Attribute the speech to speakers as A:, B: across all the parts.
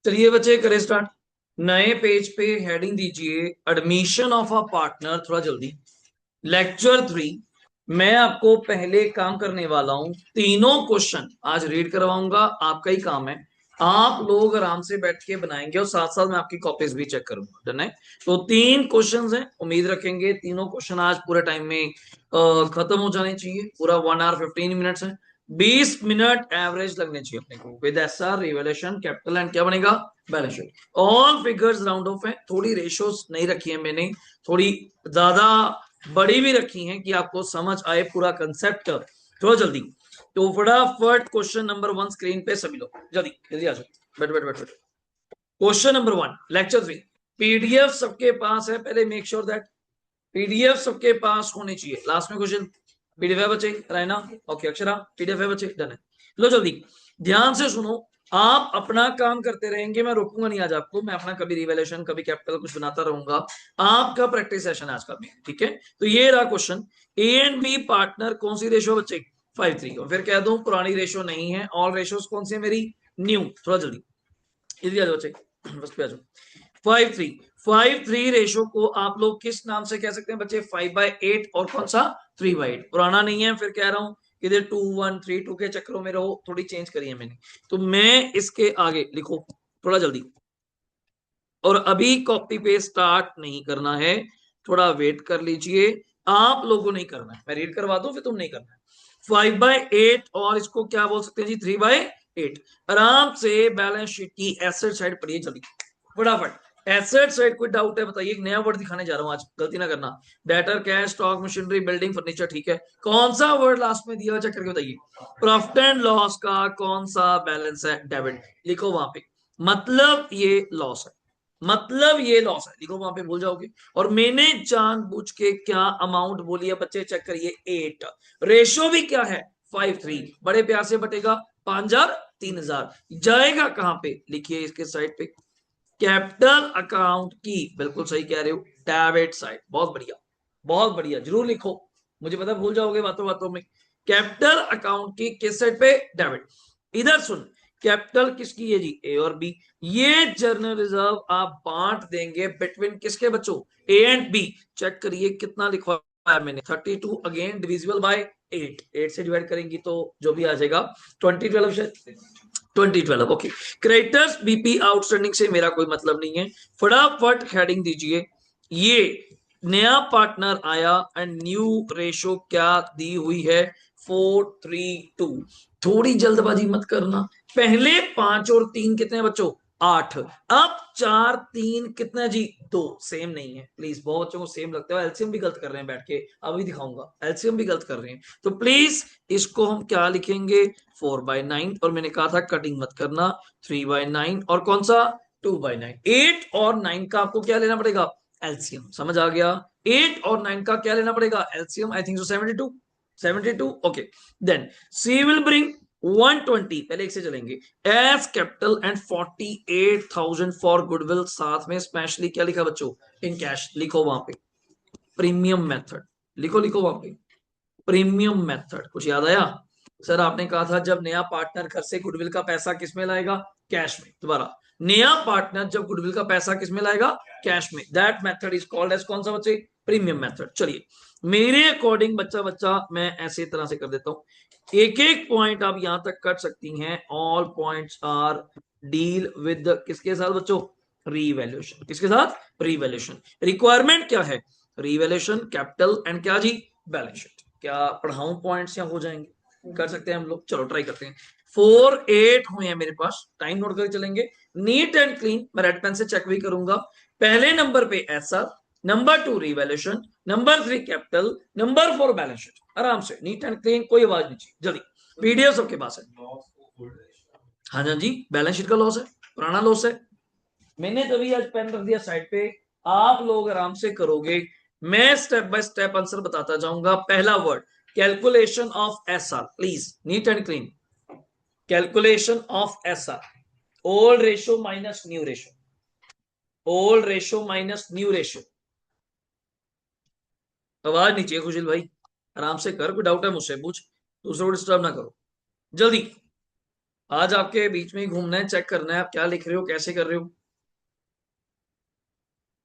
A: चलिए बच्चे करें स्टार्ट। नए पेज पे हेडिंग दीजिए एडमिशन ऑफ अ पार्टनर, थोड़ा जल्दी। लेक्चर 3। मैं आपको पहले काम करने वाला हूं, तीनों क्वेश्चन आज रीड करवाऊंगा, आपका ही काम है। आप लोग आराम से बैठ के बनाएंगे और साथ साथ मैं आपकी कॉपीज भी चेक करूंगा, डन है। तो 3 क्वेश्चंस हैं, उम्मीद रखेंगे तीनों क्वेश्चन आज पूरे टाइम में खत्म हो जाने चाहिए। पूरा 1 आवर 15 मिनट्स है, 20 मिनट एवरेज लगने चाहिए अपने को। With SR revaluation capital and क्या बनेगा, balance sheet. All figures round of है, थोड़ी रेशियोज नहीं रखी है मैंने, थोड़ी ज्यादा बड़ी भी रखी हैं कि आपको समझ आए पूरा कंसेप्ट। थोड़ा जल्दी। तो फटाफट क्वेश्चन नंबर 1 स्क्रीन पे सभी लोग जल्दी जल्दी आ जाओ, बैठ बैठ बैठ बैठ। Question number 1 lecture 3। पीडीएफ सबके पास है, पहले मेक श्योर दैट पीडीएफ सबके पास होने चाहिए। लास्ट में क्वेश्चन पीडीएफ है बच्चे, रायना ओके, अक्षरा पीडीएफ है बच्चे, डन है। लो जल्दी ध्यान से सुनो, आप अपना काम करते रहेंगे, मैं रोकूंगा नहीं आज आपको। मैं अपना कभी रिवेलेशन कभी कैपिटल कुछ बनाता रहूंगा। आपका प्रैक्टिस सेशन आज का भी, ठीक है। तो ये रहा question, A and B partner कौन सी रेशियो बच्चे, 5:3। और फिर कह दूं पुरानी रेशियो नहीं है, ऑल रेशियोज कौन सी है मेरी, न्यू। थोड़ा जल्दी इधर आ जाओ बच्चे, बस पे आ जाओ। 5:3, 5:3 रेशो को आप लोग किस नाम से कह सकते हैं बच्चे, 5/8 और कौन सा 3/8। पुराना नहीं है, फिर कह रहा हूं इधर 2 1 3 2 के चक्रों में रहो, थोड़ी चेंज करी है मैंने। तो मैं इसके आगे लिखो थोड़ा जल्दी, और अभी कॉपी पे स्टार्ट नहीं करना है, थोड़ा वेट कर लीजिए। आप लोगों नहीं करना है, मैं रीड करवा दूं फिर तुम नहीं करना है। 5/8 और इसको क्या बोल सकते हैं जी, 3/8। आराम से बैलेंस शीट की एसेट साइड पढ़िए जल्दी फटाफट। एसेट साइड कोई डाउट है बताइए, एक नया वर्ड दिखाने जा रहा हूं आज, गलती ना करना। Debtor, cash, stock, machinery, building, furniture, ठीक है। कौन सा वर्ड लास्ट में दिया हुआ चेक करके बताइए। प्रॉफिट एंड लॉस का कौन सा बैलेंस है, डेबिट। लिखो वहां पे, मतलब ये लॉस है, मतलब ये लॉस है, लिखो वहां पे, भूल जाओगे। और मैंने जानबूझ के क्या अमाउंट बोली है बच्चे, चेक करिए 8। रेशो भी क्या है, 5:3। बड़े प्यार से बटेगा 5,000 3,000, जाएगा कहां पे, लिखिए इसके साइड पे, कैपिटल अकाउंट की, बिल्कुल सही कह रहे हो, डेबिट साइड। बहुत बढ़िया, बहुत बढ़िया, जरूर लिखो, मुझे पता भूल जाओगे बातों बातों में। कैपिटल अकाउंट की किस साइड पे, डेबिट। इधर सुन, कैपिटल किसकी है जी, ए और बी। ये जर्नल रिजर्व आप बांट देंगे बिटवीन किसके बच्चों, ए एंड बी। चेक करिए कितना लिखवा है मैंने, 32 अगेन डिविजिबल बाय 8, 8 से डिवाइड करेंगी तो जो भी आ जाएगा 2012 से 2012, ओके। क्रेडिटर्स बीपी आउटस्टैंडिंग से मेरा कोई मतलब नहीं है, फटाफट हेडिंग दीजिए। ये नया पार्टनर आया एंड न्यू रेशो क्या दी हुई है, 4:3:2। थोड़ी जल्दबाजी मत करना, पहले 5 और 3 कितने बच्चों, 8। अब 4 3 कितना जी, 2। सेम नहीं है प्लीज, बहुत बच्चों को सेम लगता है, एलसीएम भी गलत कर रहे हैं बैठ के, अभी दिखाऊंगा एलसीएम भी गलत कर रहे हैं। तो प्लीज इसको हम क्या लिखेंगे, 4/9। और मैंने कहा था कटिंग मत करना, 3/9 और कौन सा, 2/9। 8 और 9 का आपको क्या लेना पड़ेगा, एलसीएम, समझ आ गया। 8 और 9 का क्या लेना पड़ेगा, LCM, I think so 72, 72, okay. Then C will bring 120, पहले एक से चलेंगे, A's capital and 48,000 for goodwill. साथ में स्पेशली क्या लिखा बच्चों, इन कैश। लिखो वहां पे प्रीमियम मेथड, लिखो लिखो वहां पे प्रीमियम मेथड। कुछ याद आया, सर आपने कहा था जब नया पार्टनर घर से गुडविल का पैसा किस में लाएगा, कैश में। दोबारा, नया पार्टनर जब गुडविल का पैसा किस में लाएगा, कैश में। That method is called as कौन सा बच्चे, प्रीमियम मेथड। चलिए मेरे अकॉर्डिंग बच्चा बच्चा मैं ऐसे तरह से कर देता हूं, एक एक पॉइंट आप यहां तक कर सकती हैं। All points are deal with किसके साथ बच्चों, रीवैल्यूएशन। किसके साथ, रीवैल्यूएशन। रिक्वायरमेंट क्या है, रीवैल्यूएशन, कैपिटल एंड क्या जी, बैलेंस शीट। क्या पढ़ाऊं पॉइंट्स या हो जाएंगे, कर सकते हैं हम लोग, चलो ट्राई करते हैं। 4 8 हुए हैं मेरे पास, टाइम नोट करके चलेंगे। नीट एंड क्लीन, मैं रेड पेन से चेक भी करूंगा। पहले नंबर पे ऐसा, number 2 revaluation, number 3 capital, number 4 balance sheet. आराम से नीट एंड क्लीन, कोई आवाज नहीं चाहिए, जल्दी। पीडीएफ सबके पास है, हाँ जी, बैलेंस शीट का लॉस है, पुराना लॉस है। मैंने तभी आज पेन रख दिया साइड पे, आप लोग आराम से करोगे, मैं स्टेप बाय स्टेप आंसर बताता जाऊंगा। पहला word, calculation of SR, please neat and clean. Calculation of SR, old ratio minus new ratio, old ratio minus new ratio. आवाज नहीं चाहिए खुशील भाई, आराम से कर, कोई डाउट है मुझसे पूछ, दूसरों को डिस्टर्ब ना करो, जल्दी। आज आपके बीच में ही घूमना है, चेक करना है आप क्या लिख रहे हो, कैसे कर रहे हो।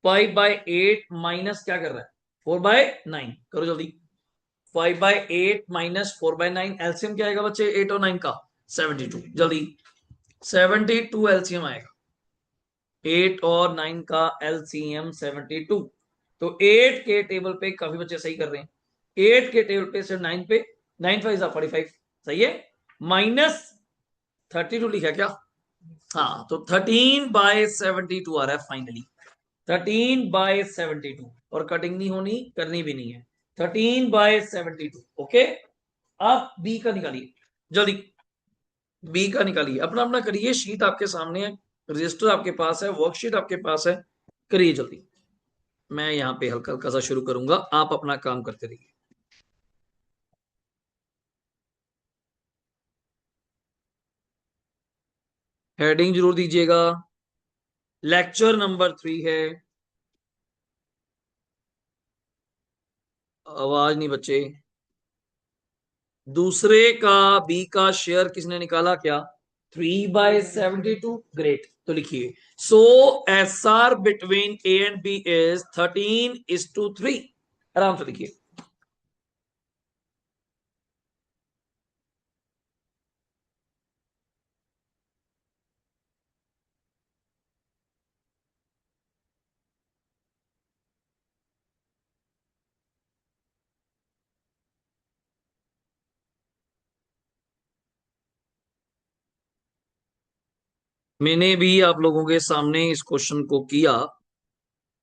A: 5/8 माइनस क्या कर रहा है, 4/9, करो जल्दी। 5/8 माइनस 4/9, एलसीएम क्या आएगा बच्चे 8 और 9 का, 72, जल्दी। 72 एलसीएम आएगा, 8 और 9 का एलसीएम 72। तो 8 के टेबल पे काफी बच्चे सही कर रहे हैं, 8 के टेबल पे सिर्फ 9 पे, 9 5 45, सही है। माइनस 32 लिखा क्या, हाँ, तो 13/72 आ रहा है फाइनली, 13/72। और कटिंग नहीं होनी, करनी भी नहीं है, 13/72। ओके, आप बी का निकालिए जल्दी, बी का निकालिए, अपना अपना करिए, शीट आपके सामने है, रजिस्टर आपके पास है, वर्कशीट आपके पास है, करिए जल्दी। मैं यहाँ पे हल्का हल्का सा शुरू करूंगा, आप अपना काम करते रहिए। हेडिंग जरूर दीजिएगा, लेक्चर नंबर 3 है। आवाज नहीं बच्चे। दूसरे का, बी का शेयर किसने निकाला क्या, 3/72, ग्रेट। तो लिखिए, so S R between A and B is 13:3, आराम से लिखिए। मैंने भी आप लोगों के सामने इस क्वेश्चन को किया,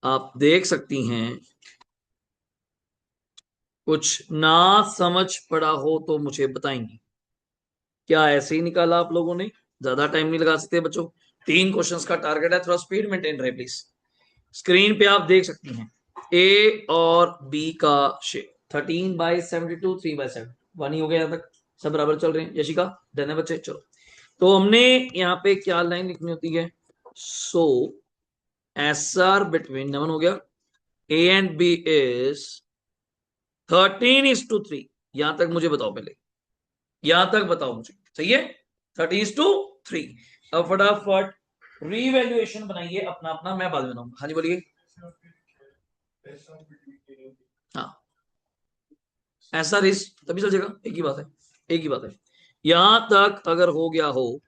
A: आप देख सकती हैं, कुछ ना समझ पड़ा हो तो मुझे बताएंगी। क्या ऐसे ही निकाला आप लोगों ने, ज्यादा टाइम नहीं लगा सकते बच्चों, 3 क्वेश्चंस का टारगेट है, थोड़ा स्पीड मेंटेन रहे प्लीज। स्क्रीन पे आप देख सकती हैं, ए और बी का शेप 13/72, 3/7, 1 ही हो गया यहां तक, सब बराबर चल रहे हैं। यशिका डन है बच्चे, चलो। तो हमने यहाँ पे क्या लाइन लिखनी होती है, सो एस आर बिटवीन, नमन हो गया, ए एंड बी इज 13:3, यहां तक मुझे बताओ पहले, यहां तक बताओ मुझे, सही है, 13:3। अब फटाफट रीवैल्यूएशन बनाइए अपना अपना, मैं बाद में बताऊंगा। हाँ जी बोलिए। हाँ, ऐसा रिस्क तभी चल जाएगा, एक ही बात है, एक ही बात है। यहां तक अगर हो गया हो,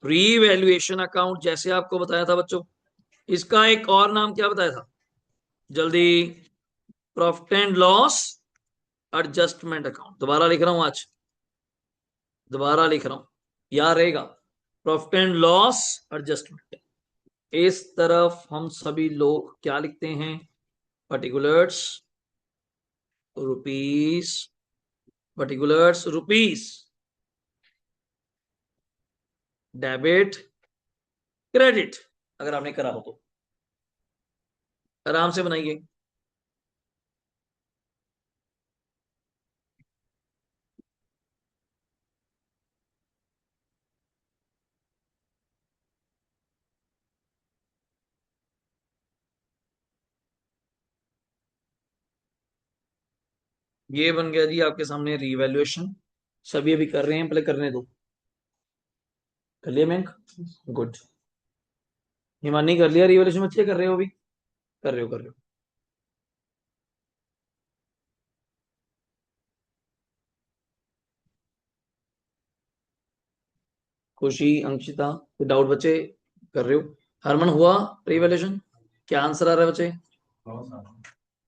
A: रीवैल्यूएशन अकाउंट जैसे आपको बताया था बच्चों, इसका एक और नाम क्या बताया था, जल्दी, profit and loss adjustment account. दोबारा लिख रहा हूं आज, दोबारा लिख रहा हूं, याद रहेगा, प्रॉफिट एंड लॉस एडजस्टमेंट। इस तरफ हम सभी लोग क्या लिखते हैं, particulars rupees, particulars rupees, debit credit, अगर आपने करा हो तो आराम से बनाइए। ये बन गया जी आपके सामने रीवैल्यूएशन, सभी अभी कर रहे हैं, पहले करने दो। कर लिया मैंक, गुड। हिमानी कर लिया रीवैल्यूएशन, अच्छे कर रहे हो अभी, कर रहे हो कर रहे हो। खुशी, अंकिता, डाउट बच्चे, कर रहे हो। हरमन हुआ रीवैल्यूएशन, क्या आंसर आ रहा है बच्चे,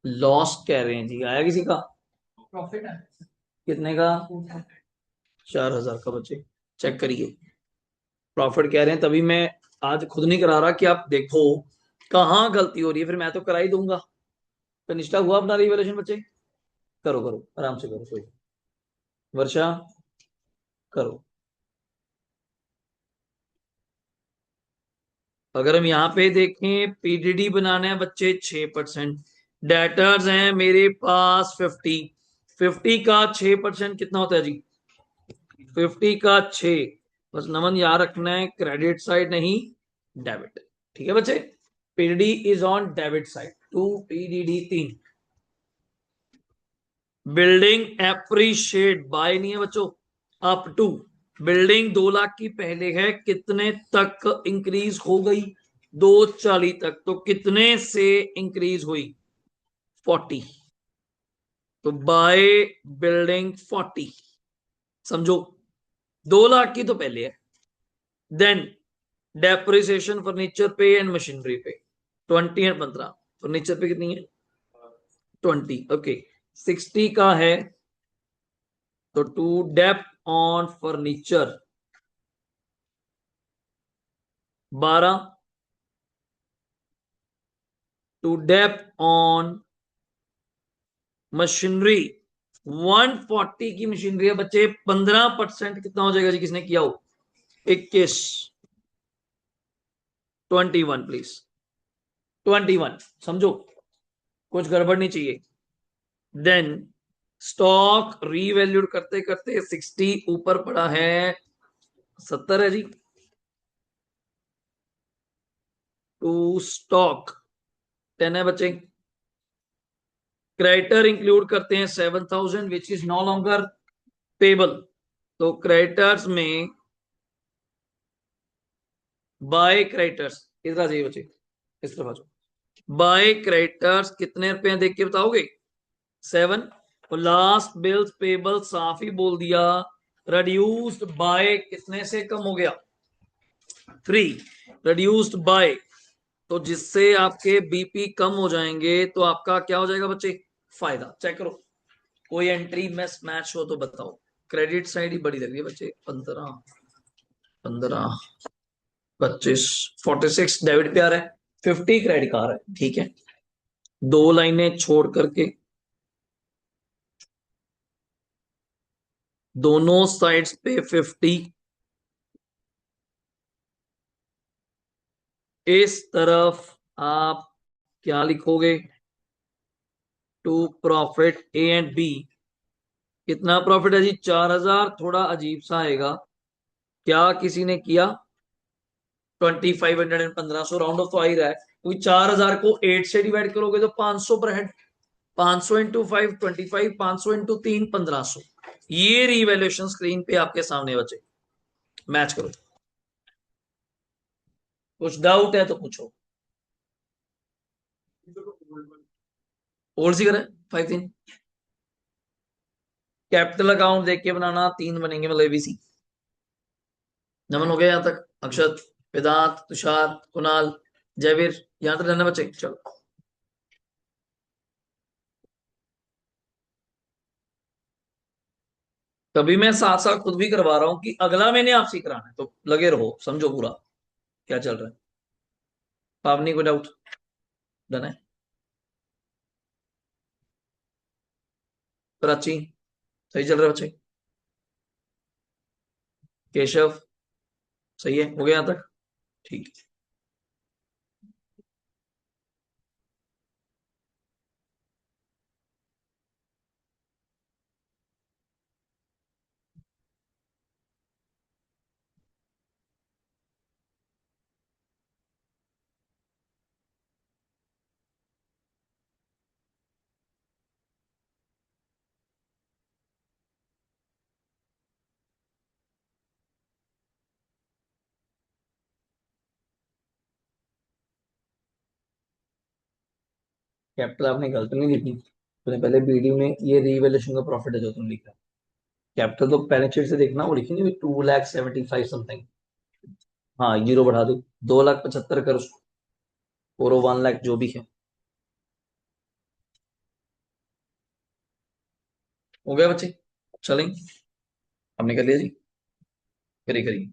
A: लॉस कह रहे हैं जी, आया किसी का, प्रॉफिट है, कितने का, 4,000 का बच्चे, चेक करिए, प्रॉफिट कह रहे हैं, तभी मैं आज खुद नहीं करा रहा कि आप देखो कहाँ गलती हो रही है, फिर मैं तो करा ही दूंगा। तो निष्ठा हुआ अपना रिवैल्यूएशन बच्चे, करो करो आराम से करो, कोई, वर्षा करो। अगर हम यहाँ पे देखें, पीडीडी बनाना है बच्चे 6%, डेटर्स हैं मेरे पास 50, 50 का 6% कितना होता है जी, 50 का 6, बस नमन याद रखना है क्रेडिट साइड नहीं, डेबिट, ठीक है बच्चे। PDD is on debit side, 2 PDD 3। Building appreciate by नहीं है बच्चों, अप टू, बिल्डिंग 2 लाख की पहले है, कितने तक इंक्रीज हो गई? 240 तक। तो कितने से इंक्रीज हुई? 40। तो बाय बिल्डिंग 40। समझो, 2 लाख की तो पहले है। देन डेप्रिसिएशन फर्नीचर पे एंड मशीनरी पे 20 एंड 15। फर्नीचर पे कितनी है? 20। ओके, 60 का है तो to dep on furniture 12, to dep on machinery 140 की मशीनरी है बच्चे। 15% कितना हो जाएगा जी? किसने किया हो? 21। 21 प्लीज। 21। समझो, कुछ गड़बड़ नहीं चाहिए। देन स्टॉक रीवैल्यूड करते करते 60 ऊपर पड़ा है, 70 है जी। टू स्टॉक 10 है बच्चे। क्रेडिटर इंक्लूड करते हैं 7000 which is no longer payable. तो क्रेडिटर्स में बाय क्रेडिटर्स इधर आ जाइए बच्चे, इस तरफ आ जाओ। बाय क्रेडिटर्स कितने रुपए देख के बताओगे? 7। और लास्ट बिल्स पेबल साफ ही बोल दिया, रिड्यूस्ड बाय कितने से कम हो गया? 3। रिड्यूस्ड बाय, तो जिससे आपके बीपी कम हो जाएंगे तो आपका क्या हो जाएगा बच्चे? फायदा। चेक करो, कोई एंट्री मिस मैच हो तो बताओ। क्रेडिट साइड ही बड़ी लग रही है बच्चे। 15, 15, 25, 46 डेबिट पे आ रहा है, 50 क्रेडिट का आ रहा है। ठीक है, दो लाइनें छोड़ करके दोनों साइड्स पे 50। इस तरफ आप क्या लिखोगे? To profit A and B. कितना प्रॉफिट है जी? 4000। थोड़ा अजीब सा आएगा, क्या किसी ने किया? 2500 1500 राउंड ऑफ तो आ ही रहा है, क्योंकि 4000 को 8 से डिवाइड करोगे तो 500 पर हेड। 500 into 5 25, 500 into 3 1500। ये रिवैल्यूएशन स्क्रीन पे आपके सामने बचे। मैच करो। कुछ डाउट है तो पूछो। ओल्ड सी करें? 5 3। कैपिटल अकाउंट देख के बनाना, 3 बनेंगे मतलब एबीसी। नमन हो गया यहां तक? अक्षत, वेदांत, तुषार, कुणाल, जयवीर, यहां तक रहना बच्चे? चलो। कभी मैं साथ साथ खुद भी करवा रहा हूं कि अगला मैंने आपसे कराना है, तो लगे रहो, समझो पूरा क्या चल रहा है। पावनी को डाउट? डन है। प्राची सही चल रहा है बच्चे? केशव सही है? हो गया यहां तक? ठीक है। कैपिटल आपने गलत नहीं लिखी, तूने पहले बीडी में ये रीवैल्यूएशन का प्रॉफिट है जो तुमने लिखा। कैपिटल तो पहले चीट से देखना, वो लिखी नहीं 2,75,000 समथिंग। हाँ, जीरो बढ़ा दो, 2,75,000 कर उसको, और 1 लाख जो भी है। हो गया बच्चे? चलें, हमने कर लिया जी। करिए करिए।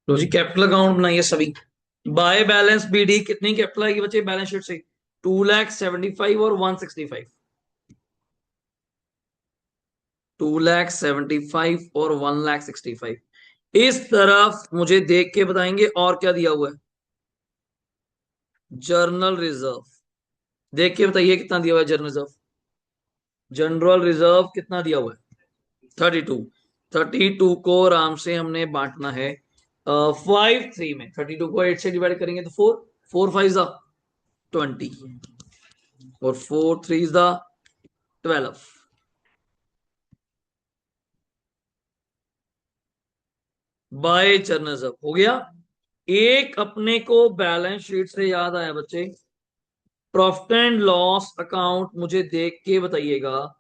A: लो जी, कैपिटल अकाउंट बनाइए सभी। बाय बैलेंस बीडी कितनी कैपिटल आएगी बच्चे बैलेंस शीट से? 2,75,000 और 165। 2,75,000 और 1,65,000। इस तरफ मुझे देख के बताएंगे और क्या दिया हुआ है। जर्नल रिजर्व देख के बताइए कितना दिया हुआ है जर्नल रिजर्व। जनरल रिजर्व कितना दिया हुआ है? 32। 32 को आराम से हमने बांटना है 5 3 में। 32 को 8 से डिवाइड करेंगे तो 4। 4 5 इज द 20 और 4 3 is the 12। By journal reserve हो गया। एक अपने को बैलेंस शीट से याद आया बच्चे, प्रॉफिट एंड लॉस अकाउंट मुझे देख के बताइएगा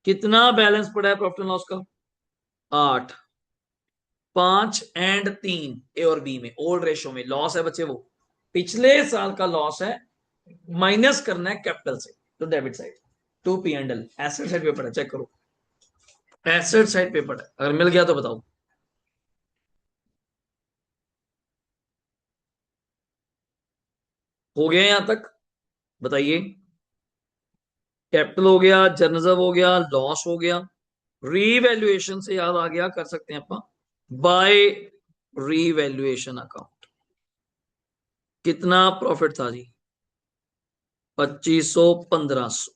A: कितना बैलेंस पड़ा है प्रॉफिट एंड लॉस का। 8। 5 और 3 ए और बी में ओल्ड रेशो में लॉस है बच्चे, वो पिछले साल का लॉस है, माइनस करना है कैपिटल से तो debit side. 2 P&L asset side पे पड़ा है, चेक करो। एसेट साइड पे पड़ा है, अगर मिल गया तो बताओ। हो गया यहां तक? बताइए। कैपिटल हो गया, जर्नल हो गया, लॉस हो गया। रीवैल्यूएशन से याद आ गया, कर सकते हैं अपन। बाय रीवैल्यूएशन अकाउंट कितना प्रॉफिट था जी? 2500 1500।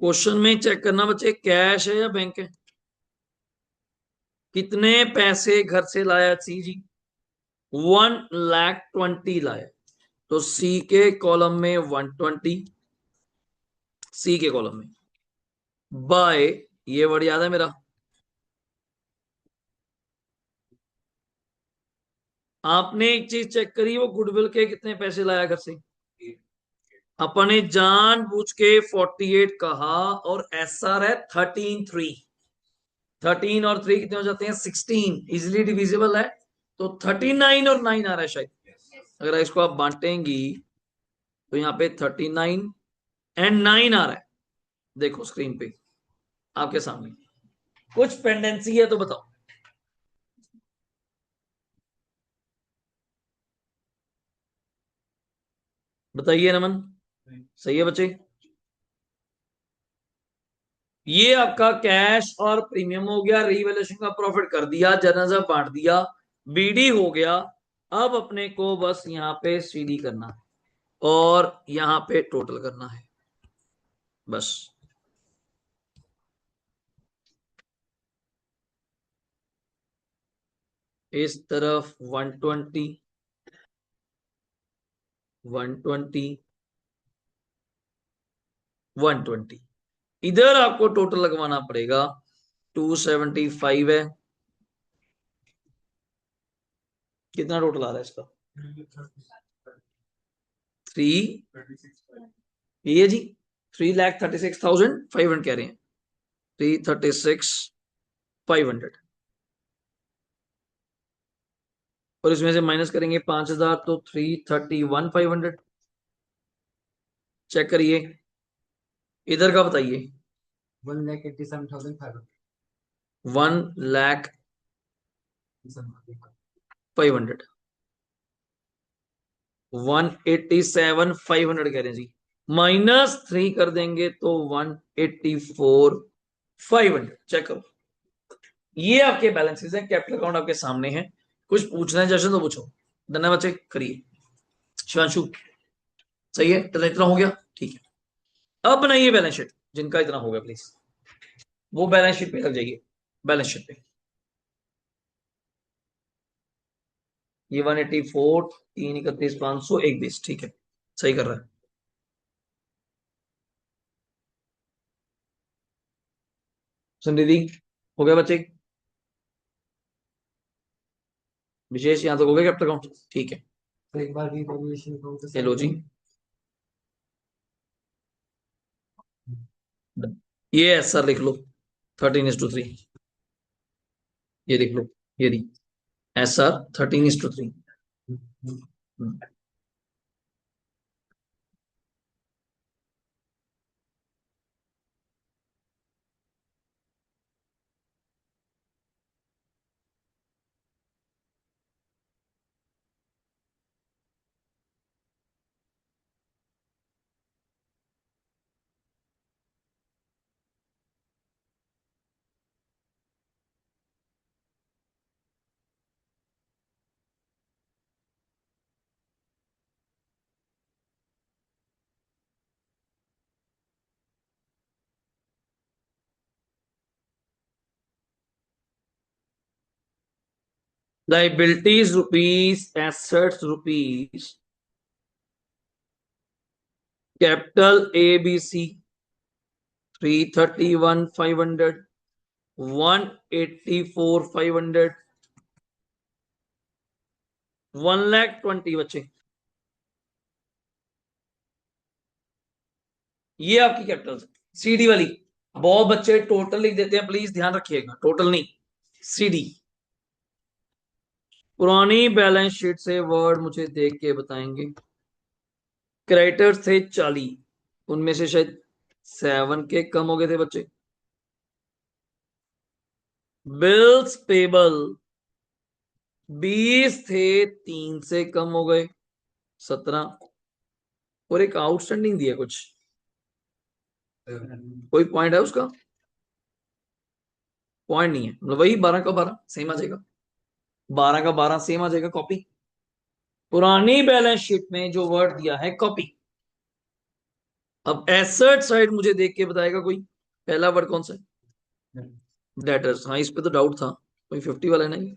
A: क्वेश्चन में चेक करना बच्चे, कैश है या बैंक है। कितने पैसे घर से लाया सी जी? 1,20,000 लाया। तो सी के कॉलम में 120, सी के कॉलम में बाय, ये वर्ड याद है मेरा। आपने एक चीज चेक करी, वो गुडविल के कितने पैसे लाया घर से। अपने जानबूझ के 48 कहा और एस आर है 13 3। 13 और 3 कितने हो जाते हैं? 16, इजिली डिविजिबल है। तो 39 और 9 आ रहा है शायद। अगर इसको आप बांटेंगी तो यहाँ पे 39 और 9 आ रहा है। देखो स्क्रीन पे आपके सामने। कुछ पेंडेंसी है तो बताओ। बताइए नमन। सही है बच्चे। ये आपका कैश और प्रीमियम हो गया, रीवैल्यूएशन का प्रॉफिट कर दिया, जर्नल बांट दिया, बीडी हो गया। अब अपने को बस यहाँ पे सीडी करना है और यहाँ पे टोटल करना है बस। इस तरफ 120 120 120, इधर आपको टोटल लगवाना पड़ेगा। 275 है। कितना टोटल आ रहा है इसका? 3, ये जी 3,36,500 कह रहे हैं। 3,36,500 और इसमें से माइनस करेंगे 5,000 तो 3,31,500। चेक करिए, इधर का बताइए। 1,87,500। 1,87,500 कह रहे हैं जी। -3 कर देंगे तो 1,84,500। चेक करो, ये आपके बैलेंसेस हैं, कैपिटल अकाउंट आपके सामने है। कुछ पूछना है जैसे तो पूछो। धन्यवाद बच्चे, करिए। शिवांशु सही है, तो इतना हो गया, ठीक है। अब बनाइए बैलेंस शीट, जिनका इतना हो गया प्लीज वो बैलेंस शीट पे लग जाइए। बैलेंस शीट पे ये 184, 331,500, 120, ठीक है, सही कर रहा है। समृद्धि हो गया बच्चे। विशेष यहां तक हो गया कैपिटल अकाउंट, ठीक है।
B: तो एक बार रिवैल्यूएशन को तो
A: चलो जी, ये ऐसा लिख लो 13:3, ये लिख लो, ये दी ऐसा 13:3। Liabilities rupees, assets rupees, capital A B C 331,500, 184,500, 1,20,000 बच्चे, ये आपकी कैपिटल है। सीडी वाली बहुत बच्चे टोटल लिख देते हैं, प्लीज ध्यान रखिएगा, टोटल नहीं, सीडी। पुरानी बैलेंस शीट से वर्ड मुझे देख के बताएंगे। क्रेडिटर्स थे 40, उनमें से शायद 7 के कम हो गए थे बच्चे। बिल्स पेबल 20 थे, 3 से कम हो गए 17, और एक आउटस्टैंडिंग दिया कुछ, कोई पॉइंट है उसका? पॉइंट नहीं है, मतलब वही 12 का 12 सेम आ जाएगा, 12 का 12 सेम आ जाएगा, कॉपी। पुरानी बैलेंस शीट में जो वर्ड दिया है कॉपी। अब एसेट साइड मुझे देख के बताएगा कोई, पहला वर्ड कौन सा है? डेटर्स। हाँ, इस पे तो डाउट था, कोई 50 वाला नहीं।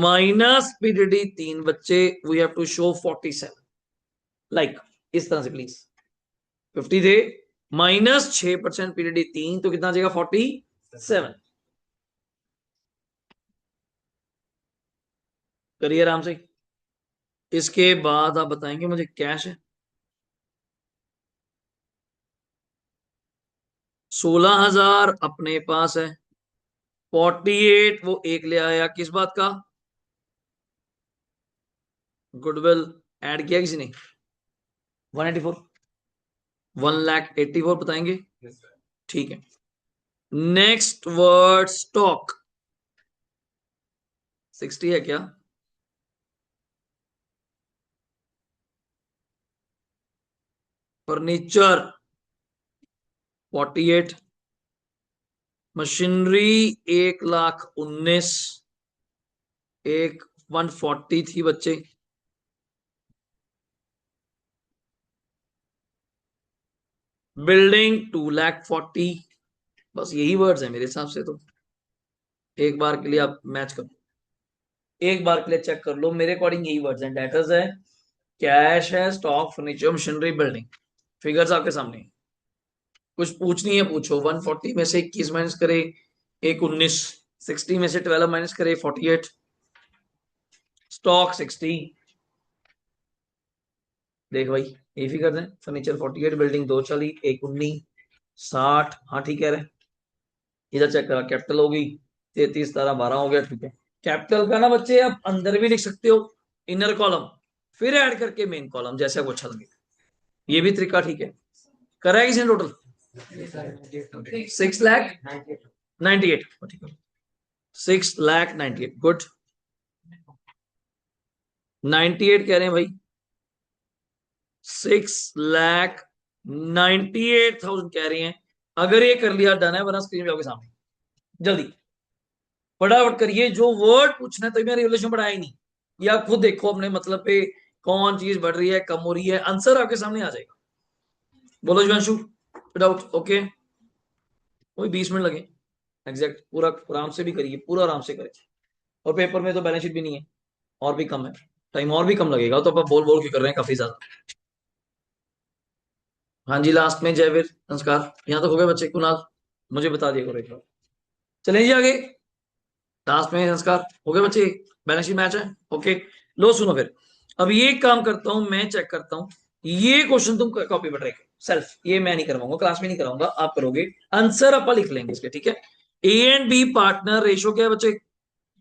A: माइनस पीडीडी 3 बच्चे, we have to show 47, like इस तरह से प्लीज। 50 थे, माइनस 6% पीडीडी 3, तो कितना आ जाएगा? 47। करिए आराम से। इसके बाद आप बताएंगे मुझे कैश है 16,000 अपने पास है, 48 वो एक ले आया, किस बात का? गुडविल ऐड किया किसी ने? 184, 1,84,000 बताएंगे? ठीक है। नेक्स्ट वर्ड स्टॉक 60 है क्या? फर्नीचर 48, मशीनरी 1,19,000, एक 140 थी बच्चे। बिल्डिंग 2,40,000। बस यही वर्ड्स है मेरे हिसाब से तो। एक बार के लिए आप मैच कर, एक बार के लिए चेक कर लो, मेरे अकॉर्डिंग यही वर्ड्स हैं। डेटर्स है, कैश है, stock, furniture, machinery, building. Figures आपके सामने हैं। कुछ पूछनी है पूछो। 140 में से 21 माइनस करे, एक 19, 60 में से 12 माइनस करे 48, स्टॉक 60। देख भाई, ये फिगर है, फर्नीचर 48, बिल्डिंग 240, एक 19, 60। हाँ ठीक कह रहे हैं। इधर चेक करा, कैपिटल होगी 33, 17, 12 हो गया, ठीक है। कैपिटल का ना बच्चे आप अंदर भी लिख सकते हो, इनर कॉलम, फिर ऐड करके मेन कॉलम, जैसे आपको अच्छा लगे, ये भी तरीका ठीक है। करा है किसी ने टोटल? 6,98,000, ठीक है। 6,98,000, गुड। 98 कह रहे हैं भाई, 6,98,000 कह रहे हैं। अगर ये कर लिया डन है, वरना स्क्रीन पे आपके सामने, जल्दी फटाफट करिए। जो वर्ड पूछना है, तो मैं रिवोल्यूशन बढ़ाया ही नहीं, ये आप खुद देखो अपने मतलब पे, कौन चीज बढ़ रही है कम हो रही है, आंसर आपके सामने आ जाएगा। बोलो जीवांशु, विदाउट ओके, वही 20 मिनट लगे एग्जैक्ट, पूरा आराम से भी करिए, पूरा आराम से करें। और पेपर में तो बैलेंस शीट भी नहीं है, और भी कम है टाइम, और भी कम लगेगा, तो आप बोल बोल के कर रहे हैं काफी ज्यादा। हाँ जी, लास्ट में जयवीर संस्कार, यहाँ तक हो गए बच्चे? कुणाल मुझे बता दिया करो एक बार। चलें जी आगे, लास्ट में संस्कार हो गए बच्चे, बैलेंस शीट मैच है, ओके। लो सुनो फिर, अब ये काम करता हूं मैं, चेक करता हूं, ये क्वेश्चन तुम कॉपी पर ट्राई करो सेल्फ, ये मैं नहीं करवाऊंगा, क्लास में नहीं कराऊंगा, आप करोगे। आंसर आप लिख लेंगे इसके, ठीक है। A and B partner ratio क्या है बच्चे?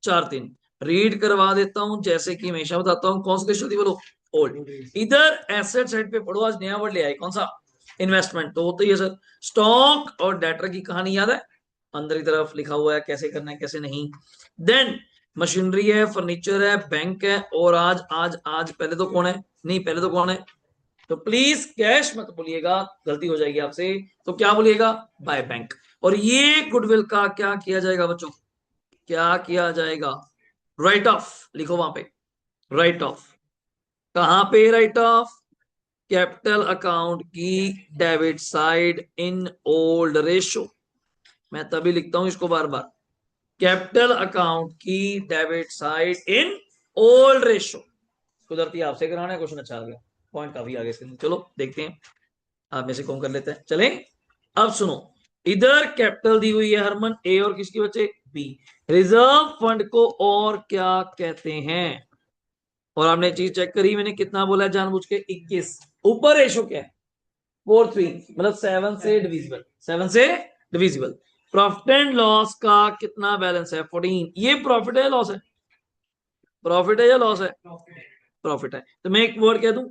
A: 4:3। रीड करवा देता हूं, जैसे कि हमेशा बताता हूं, कौन सा रेशो थी बोलो? ओल्ड। इधर एसेट साइड पे पढ़ो, आज नया वर्ड ले आए, कौन सा? इन्वेस्टमेंट। तो होता ही है सर, स्टॉक और डेटर की कहानी याद है, अंदर की तरफ लिखा हुआ है कैसे करना है कैसे नहीं। देन मशीनरी है, फर्नीचर है, बैंक है, और आज आज आज पहले तो कौन है? नहीं, पहले तो कौन है? तो प्लीज कैश मत बोलिएगा, गलती हो जाएगी आपसे। तो क्या बोलिएगा? By bank. और ये गुडविल का क्या किया जाएगा बच्चों? क्या किया जाएगा? राइट ऑफ लिखो वहां पे, राइट ऑफ। कहां पे राइट ऑफ? कैपिटल अकाउंट की debit side in old ratio. मैं तभी लिखता हूं इसको बार बार, कैपिटल अकाउंट की debit side in old ratio. कुदरती आपसे कराना है, क्वेश्चन अच्छा आ गया, पॉइंट काफी आगे से। चलो देखते हैं, आप में से कौन कर लेते हैं। चलें, अब सुनो, इधर कैपिटल दी हुई है हरमन, ए और किसकी बचे, बी। रिजर्व फंड को और क्या कहते हैं? और आपने चीज चेक करी, मैंने कितना बोला है जानबूझ के, 21। ऊपर रेशो क्या है, 4:3, मतलब 7 से डिविजिबल, 7 से डिविजिबल। प्रॉफिट एंड लॉस का कितना बैलेंस है, 14। ये प्रॉफिट है या लॉस है, प्रॉफिट है या लॉस है, प्रॉफिट है। तो मैं एक वर्ड कह दूं,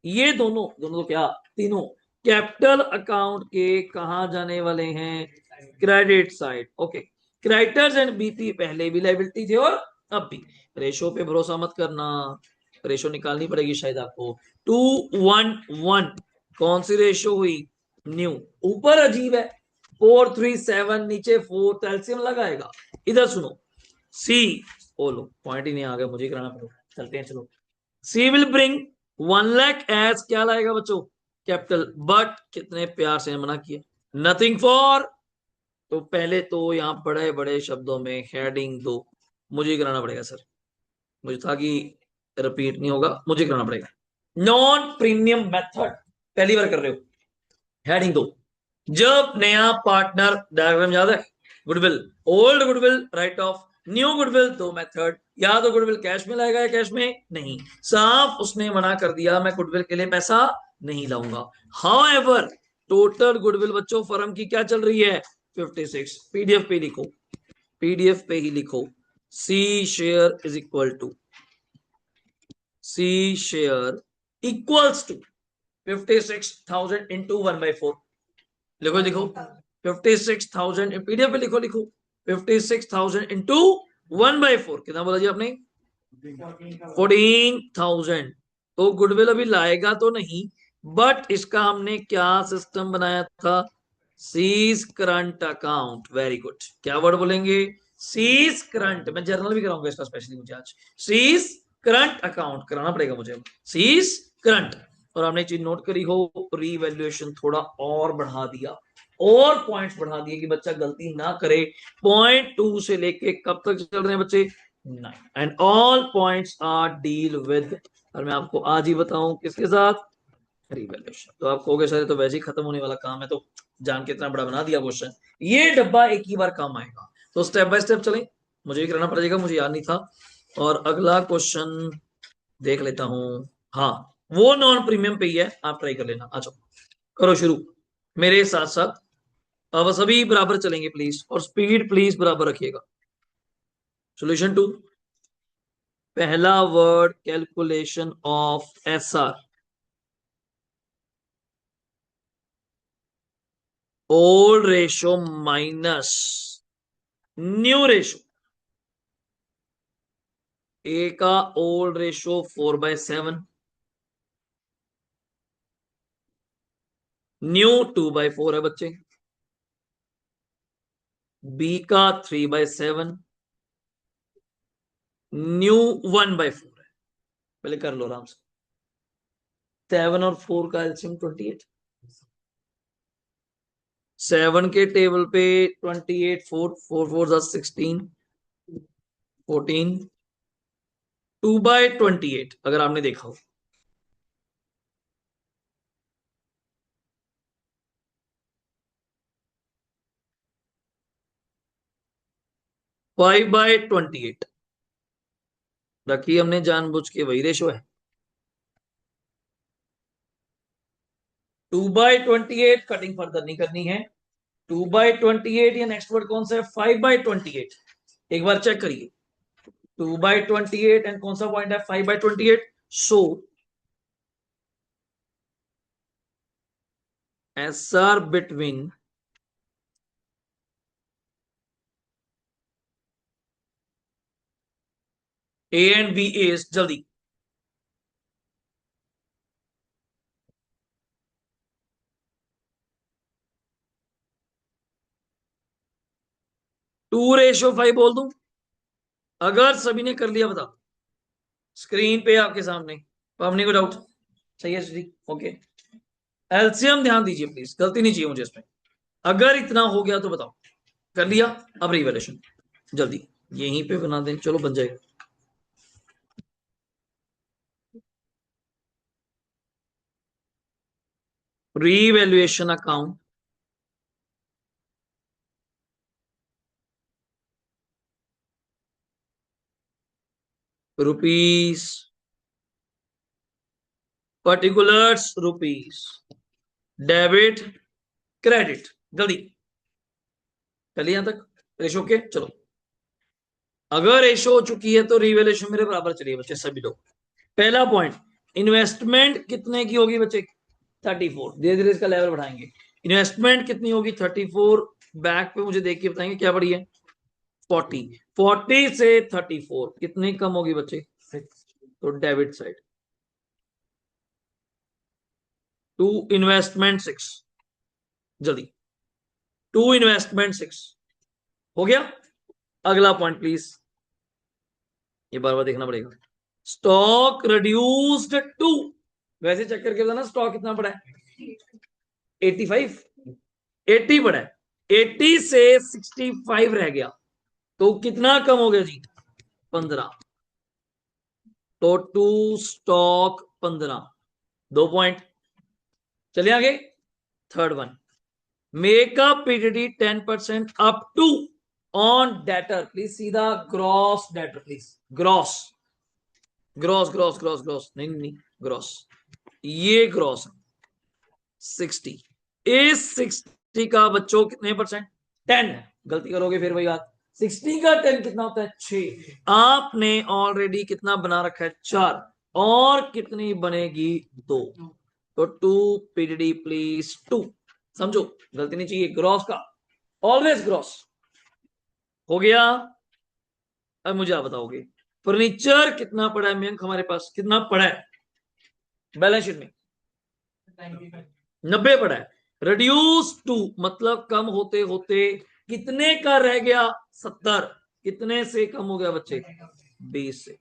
A: ये दोनों दोनों तो क्या, तीनों कैपिटल अकाउंट के कहा जाने वाले हैं, credit side. Okay, creditors and BP पहले भी लायबिलिटी थे और अब भी। रेशो पे भरोसा मत करना, रेशो निकालनी पड़ेगी शायद आपको। 2:1:1 कौन सी रेशो हुई, न्यू। ऊपर अजीब है, 4:3:7, नीचे 4, तो एलसीएम लगाएगा। इधर सुनो, सी, ओ लो पॉइंट ही नहीं आ गया, मुझे ही कराना पड़ेगा, चलते हैं चलो। सी विल ब्रिंग 1 लाख एज क्या लाएगा बच्चों, कैपिटल, बट कितने प्यार से मना किया, नथिंग फॉर। तो पहले तो यहां बड़े बड़े शब्दों में हेडिंग दो, मुझे ही कराना पड़ेगा सर, मुझे था कि रिपीट नहीं होगा, मुझे कराना पड़ेगा। नॉन प्रीमियम मेथड, पहली बार कर रहे हो, हेडिंग दो। जब नया पार्टनर, डायग्राम याद है, goodwill, old goodwill right of, new goodwill, दो मेथड। या तो गुडविल कैश में लाएगा या कैश में नहीं, साफ उसने मना कर दिया, मैं गुडविल के लिए पैसा नहीं लाऊंगा। हाउएवर टोटल गुडविल बच्चों फर्म की क्या चल रही है, 56। पीडीएफ पे लिखो, पीडीएफ पे ही लिखो, C share is equal to, C share equals to 56,000 into 1/4। लिखो लिखो, 56,000 पीडीएफ पे लिखो, लिखो 56,000 इंटू 1/4, कितना बोला जी आपने, 14,000। तो गुडविल अभी लाएगा तो नहीं, बट इसका हमने क्या सिस्टम बनाया था, C's current account. Very good, क्या वर्ड बोलेंगे, सीज करंट। मैं जर्नल भी कराऊंगा इसका स्पेशली मुझे आज, सीज करंट अकाउंट कराना पड़ेगा मुझे, सीज करंट। और हमने चीज नोट करी हो, रीवैल्यूएशन थोड़ा और बढ़ा दिया, और पॉइंट्स बढ़ा दिए कि बच्चा गलती ना करे। पॉइंट 2 से लेके कब तक चल रहे हैं बच्चे, 9, and all points are deal with, और मैं आपको आज ही बताऊं किसके साथ, रिवैल्यूएशन। तो आप कहोगे सर तो वैसे ही खत्म होने वाला काम है, तो जान के इतना बड़ा बना दिया क्वेश्चन, ये डब्बा एक ही बार काम आएगा। तो स्टेप बाय स्टेप चलें, मुझे भी करना पड़ेगा, मुझे याद नहीं था। और अगला क्वेश्चन देख लेता हूं, हाँ वो नॉन प्रीमियम पे ही है, आप ट्राई कर लेना। अच्छा करो शुरू मेरे साथ साथ, अब सभी बराबर चलेंगे प्लीज, और स्पीड प्लीज बराबर रखिएगा। सॉल्यूशन 2, पहला word calculation of SR, old ratio minus new ratio. A का ओल्ड रेशो 4/7, न्यू 2/4 है बच्चे। बी का 3/7, न्यू 1/4 है। पहले कर लो आराम से, 7 और 4 का एलसीएम 28, 7 के टेबल पे 28, 4 4 4 16, 14, 2/28 अगर आपने देखा हो, 5/28 रखी हमने जानबूझ के, वही रेशो है। 2/28 कटिंग फर्दर नहीं करनी है, 2/28 या नेक्स्ट वर्ड कौन सा है, 5/28। एक बार चेक करिए, 2/28 एंड कौन सा पॉइंट है, 5/28। So SR between A and B is, जल्दी, टू रेशो 5 बोल दूं, अगर सभी ने कर लिया बताओ, स्क्रीन पे आपके सामने, आपने कोई डाउट, सही है जी, ओके। एलसीएम ध्यान दीजिए प्लीज, गलती नहीं चाहिए मुझे इसमें। अगर इतना हो गया तो बताओ, कर लिया, अब रिवैल्यूएशन। जल्दी यहीं पे बना दें, चलो बन जाएगा। Revaluation account, rupees, particulars rupees, debit, credit. जल्दी चलिए यहां तक रेशो के, चलो। अगर रेशो हो चुकी है तो रिवैल्यूएशन मेरे बराबर चलिए बच्चे सभी लोग। पहला पॉइंट, इन्वेस्टमेंट कितने की होगी बच्चे? 34। धीरे धीरे इसका लेवल बढ़ाएंगे। इन्वेस्टमेंट कितनी होगी? 34। बैक पे मुझे देख के बताएंगे क्या बढ़ी है? 40। 40 से 34 कितनी कम होगी बच्चे?
B: 6।
A: तो डेबिट साइड टू इन्वेस्टमेंट 6। जल्दी, टू इन्वेस्टमेंट 6 हो गया। अगला पॉइंट प्लीज, ये बार बार देखना पड़ेगा। स्टॉक रिड्यूस्ड टू, वैसे चेक करके बताना स्टॉक कितना पड़ा है? 85। 80 पड़ा है। 80 से 65 रह गया, तो कितना कम हो गया जी? 15। तो टू स्टॉक 15, 2 पॉइंट। चलिए आगे। Third one, make up PDD 10% up to on debtor, please सीधा gross debtor, please gross, gross gross gross gross, नहीं नहीं ग्रॉस, ये ग्रॉस 60। इस 60 का बच्चों कितने परसेंट? 10। गलती करोगे फिर वही बात। 60 का 10 कितना होता है? 6। आपने ऑलरेडी कितना बना रखा है? 4। और कितनी बनेगी? 2। तो 2 पीडीडी प्लीज 2। समझो, गलती नहीं चाहिए, ग्रॉस का ऑलवेज ग्रॉस हो गया। अब मुझे आप बताओगे फर्नीचर कितना पड़ा है मयंक हमारे पास? कितना पड़ा है बैलेंस शीट में? 90 पड़ा है। रिड्यूस टू मतलब कम होते होते कितने का रह गया? 70। कितने से कम हो गया बच्चे? 20 से।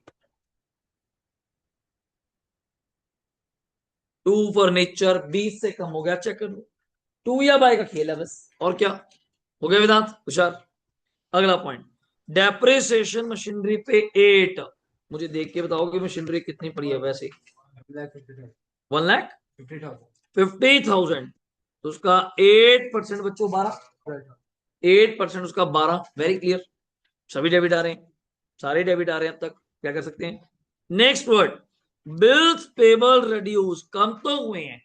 A: टू फर्नीचर 20 से कम हो गया, चेक कर लो। टू या बाय का खेल है बस, और क्या। हो गया वेदांत होशियार। अगला पॉइंट, डेप्रिसिएशन मशीनरी पे 8। मुझे देख के बताओ कि मशीनरी कितनी पड़ी है वैसे? 1,50,000। तो उसका 8% बच्चों 12। 8% उसका 12। वेरी क्लियर, सभी डेबिट आ रहे हैं, सारे डेबिट आ रहे हैं अब तक। क्या कर सकते हैं? Next word, bills payable reduce, कम तो हुए हैं।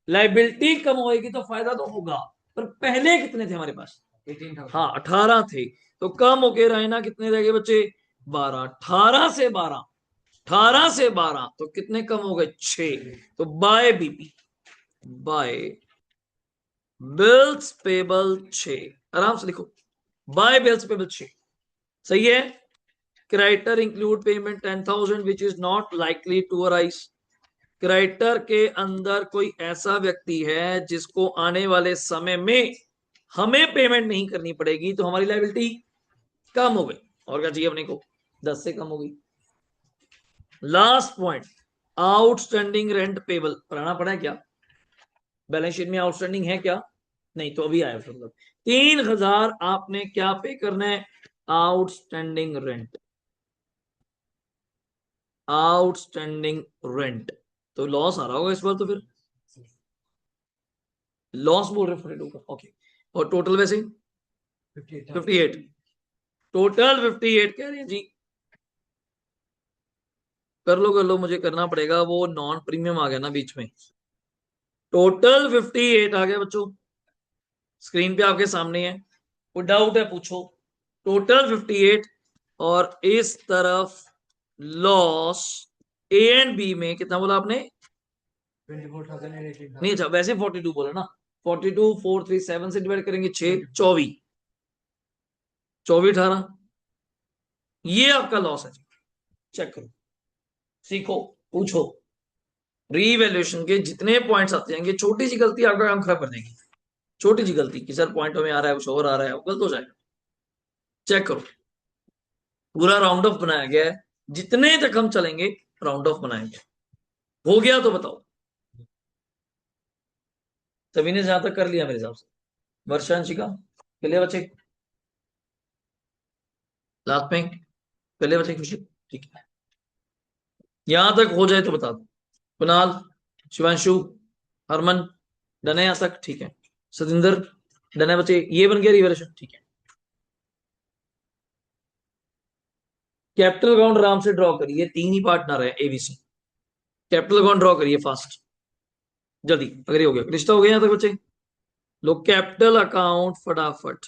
A: लाइबिलिटी कम होएगी तो फायदा तो होगा, पर पहले कितने थे हमारे पास? 18,000। हाँ 18 थे, तो कम होके रहना कितने रह गए बच्चे? 12। 18 से 12, 18 से 12 तो कितने कम हो गए? 6। तो by BP, by bills payable 6, आराम से लिखो, बाय बिल्स पेबल 6। सही है। Creditor include payment 10,000 which is not likely to arise. Creditor के अंदर कोई ऐसा व्यक्ति है जिसको आने वाले समय में हमें पेमेंट नहीं करनी पड़ेगी, तो हमारी लायबिलिटी कम हो गई। और क्या चाहिए अपने को? 10 से कम हो गई। Last point, outstanding rent payable, पढ़ाना पड़ा है क्या? बैलेंस शीट में आउटस्टैंडिंग है क्या? नहीं, तो अभी आया मतलब 3,000 आपने क्या पे करना है? Outstanding rent, outstanding rent. तो लॉस आ रहा होगा इस बार तो फिर, लॉस बोल रहे 42 का, ओके। और टोटल वैसे 58, टोटल 58 कह रहे हैं जी। कर लो, मुझे करना पड़ेगा, वो नॉन प्रीमियम आ गया ना बीच में। टोटल 58 आ गया बच्चों, स्क्रीन पे आपके सामने है, कोई डाउट है पूछो। टोटल 58, और इस तरफ लॉस ए एंड बी में कितना बोला आपने?
B: 24,018।
A: नहीं अच्छा, वैसे 42 बोला ना। 42 4 3 7 से डिवाइड करेंगे 6 24, 24 18, ये आपका लॉस है। चेक करो, सीखो, पूछो। रीवैल्यूएशन के जितने पॉइंट्स आते जाएंगे, छोटी सी गलती आपका काम खराब कर देगी। छोटी सी गलती कि सर पॉइंटों में आ रहा है कुछ और आ रहा है, गलत हो जाएगा। चेक करो, पूरा राउंड ऑफ बनाया गया है, जितने तक हम चलेंगे राउंड ऑफ बनाएंगे। हो गया तो बताओ, सभी ने जहां तक कर लिया मेरे हिसाब से। वर्षांशिका, चलिए बच्चे। लास्ट में पहले बचे खुशी, ठीक है। यहां तक हो जाए तो बता दो। कुणाल, शिवांशु, हरमन, डन है यहां तक, ठीक है। सतिंदर, डन है बच्चे, ये बन गया रिवैल्यूएशन, ठीक है। कैपिटल अकाउंट आराम से ड्रॉ करिए, तीन ही पार्टनर है एबीसी। कैपिटल अकाउंट ड्रॉ करिए फास्ट, जल्दी, अगर ये हो गया रिश्ता हो गया यहां तक बच्चे। लोग कैपिटल अकाउंट फटाफट।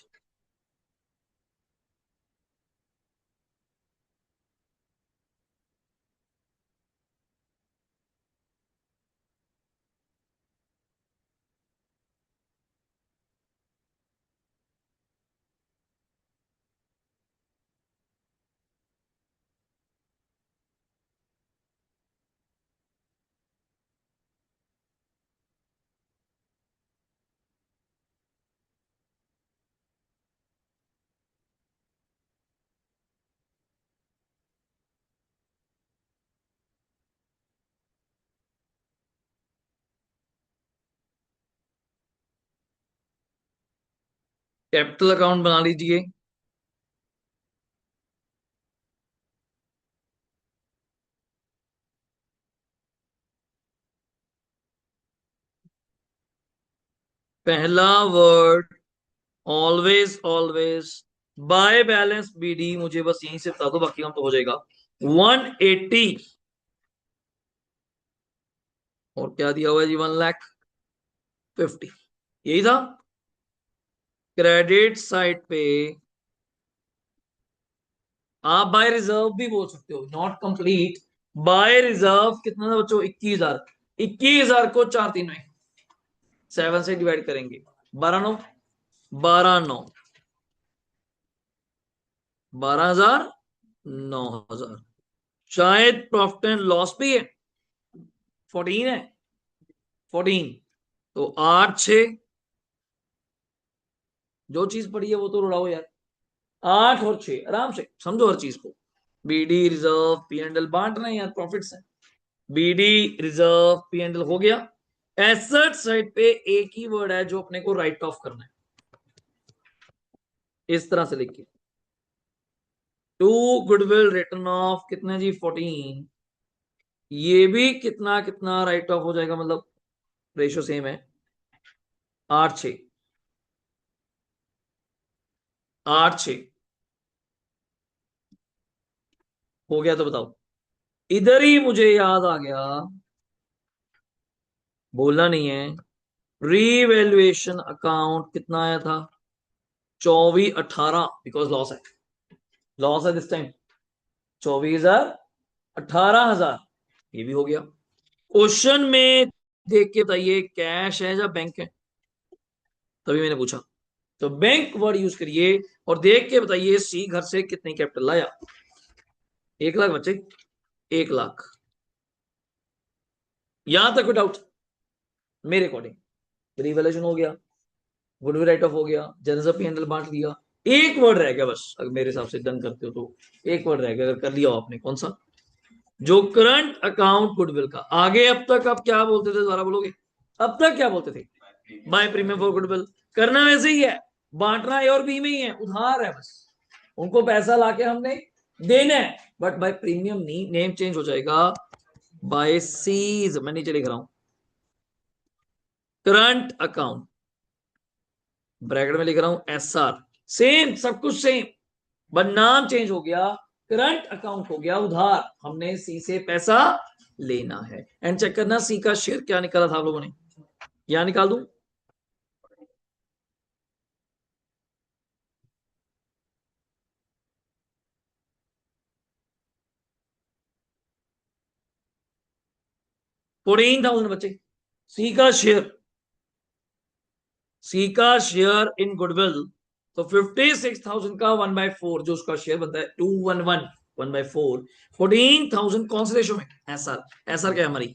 A: कैपिटल अकाउंट बना लीजिए। पहला word always always, by balance BD, मुझे बस यहीं से बता दो, बाकी काम तो हो जाएगा। 180, और क्या दिया हुआ है जी, 1,50,000, यही था। क्रेडिट साइड पे आप बाय रिजर्व भी बोल सकते हो, नॉट कंप्लीट। बाय रिजर्व कितना था बच्चों, 21,000। 21,000 को 4 3 में 7 से डिवाइड करेंगे, 12 9, 12 9, 12,000, 9,000। शायद प्रॉफिट एंड लॉस भी है, 14 है, 14। तो 8 6, जो चीज पड़ी है वो तो उड़ाओ यार। 8 और 6, आराम से समझो हर चीज को। BD reserve P and L बांट रहे हैं यार, प्रॉफिट से। BD reserve P and L हो गया। एसेट साइड पे एक ही वर्ड है जो अपने को राइट ऑफ करना है, इस तरह से लिखिए। टू गुडविल रिटर्न ऑफ कितने जी, 14। ये भी कितना कितना राइट ऑफ हो जाएगा, मतलब रेशो सेम है। 8 6, 8 6 हो गया तो बताओ। इधर ही मुझे याद आ गया, बोलना नहीं है। रीवैल्यूएशन अकाउंट कितना आया था, 24,18, बिकॉज लॉस है, लॉस है दिस टाइम। 24,000, 18,000, ये भी हो गया। क्वेश्चन में देख के बताइए कैश है या बैंक है, तभी मैंने पूछा। तो बैंक वर्ड यूज करिए और देख के बताइए सी घर से कितनी कैपिटल लाया। 1,00,000 बच्चे, 1,00,000। यहां तक कोई डाउट मेरे अकॉर्डिंग। रिवैल्यूएशन हो गया, गुडविल राइट ऑफ हो गया, जनरल पी हैंडल बांट लिया। एक वर्ड रह गया बस, अगर मेरे हिसाब से डन करते हो तो एक वर्ड रह गया, अगर कर लिया हो आपने, कौन सा, जो करंट अकाउंट गुडविल का। आगे अब तक आप क्या बोलते थे, दोबारा बोलोगे, अब तक क्या बोलते थे, बाय प्रीमियम फॉर गुडविल। करना वैसे ही है, बांटना ए और बी में ही है, उधार है बस, उनको पैसा लाके हमने देना है। बट बाय प्रीमियम नहीं, नेम चेंज हो जाएगा, बाय सीज, मैं नीचे लिख रहा हूं, करंट अकाउंट, ब्रैकेट में लिख रहा हूं एस आर, सेम सब कुछ सेम, बट नाम चेंज हो गया। करंट अकाउंट हो गया उधार, हमने सी से पैसा लेना है। एंड चेक करना सी का शेयर क्या निकाला था आप लोगों ने, यहां निकाल दूं। 14,000 बच्चे। सी का शेयर, सी का शेयर इन गुडविल, तो 56,000 का 1/4 जो उसका शेयर बनता है, 211, 1/4, 14,000 कौन से रेशो में, एसआर। एसआर क्या है हमारी,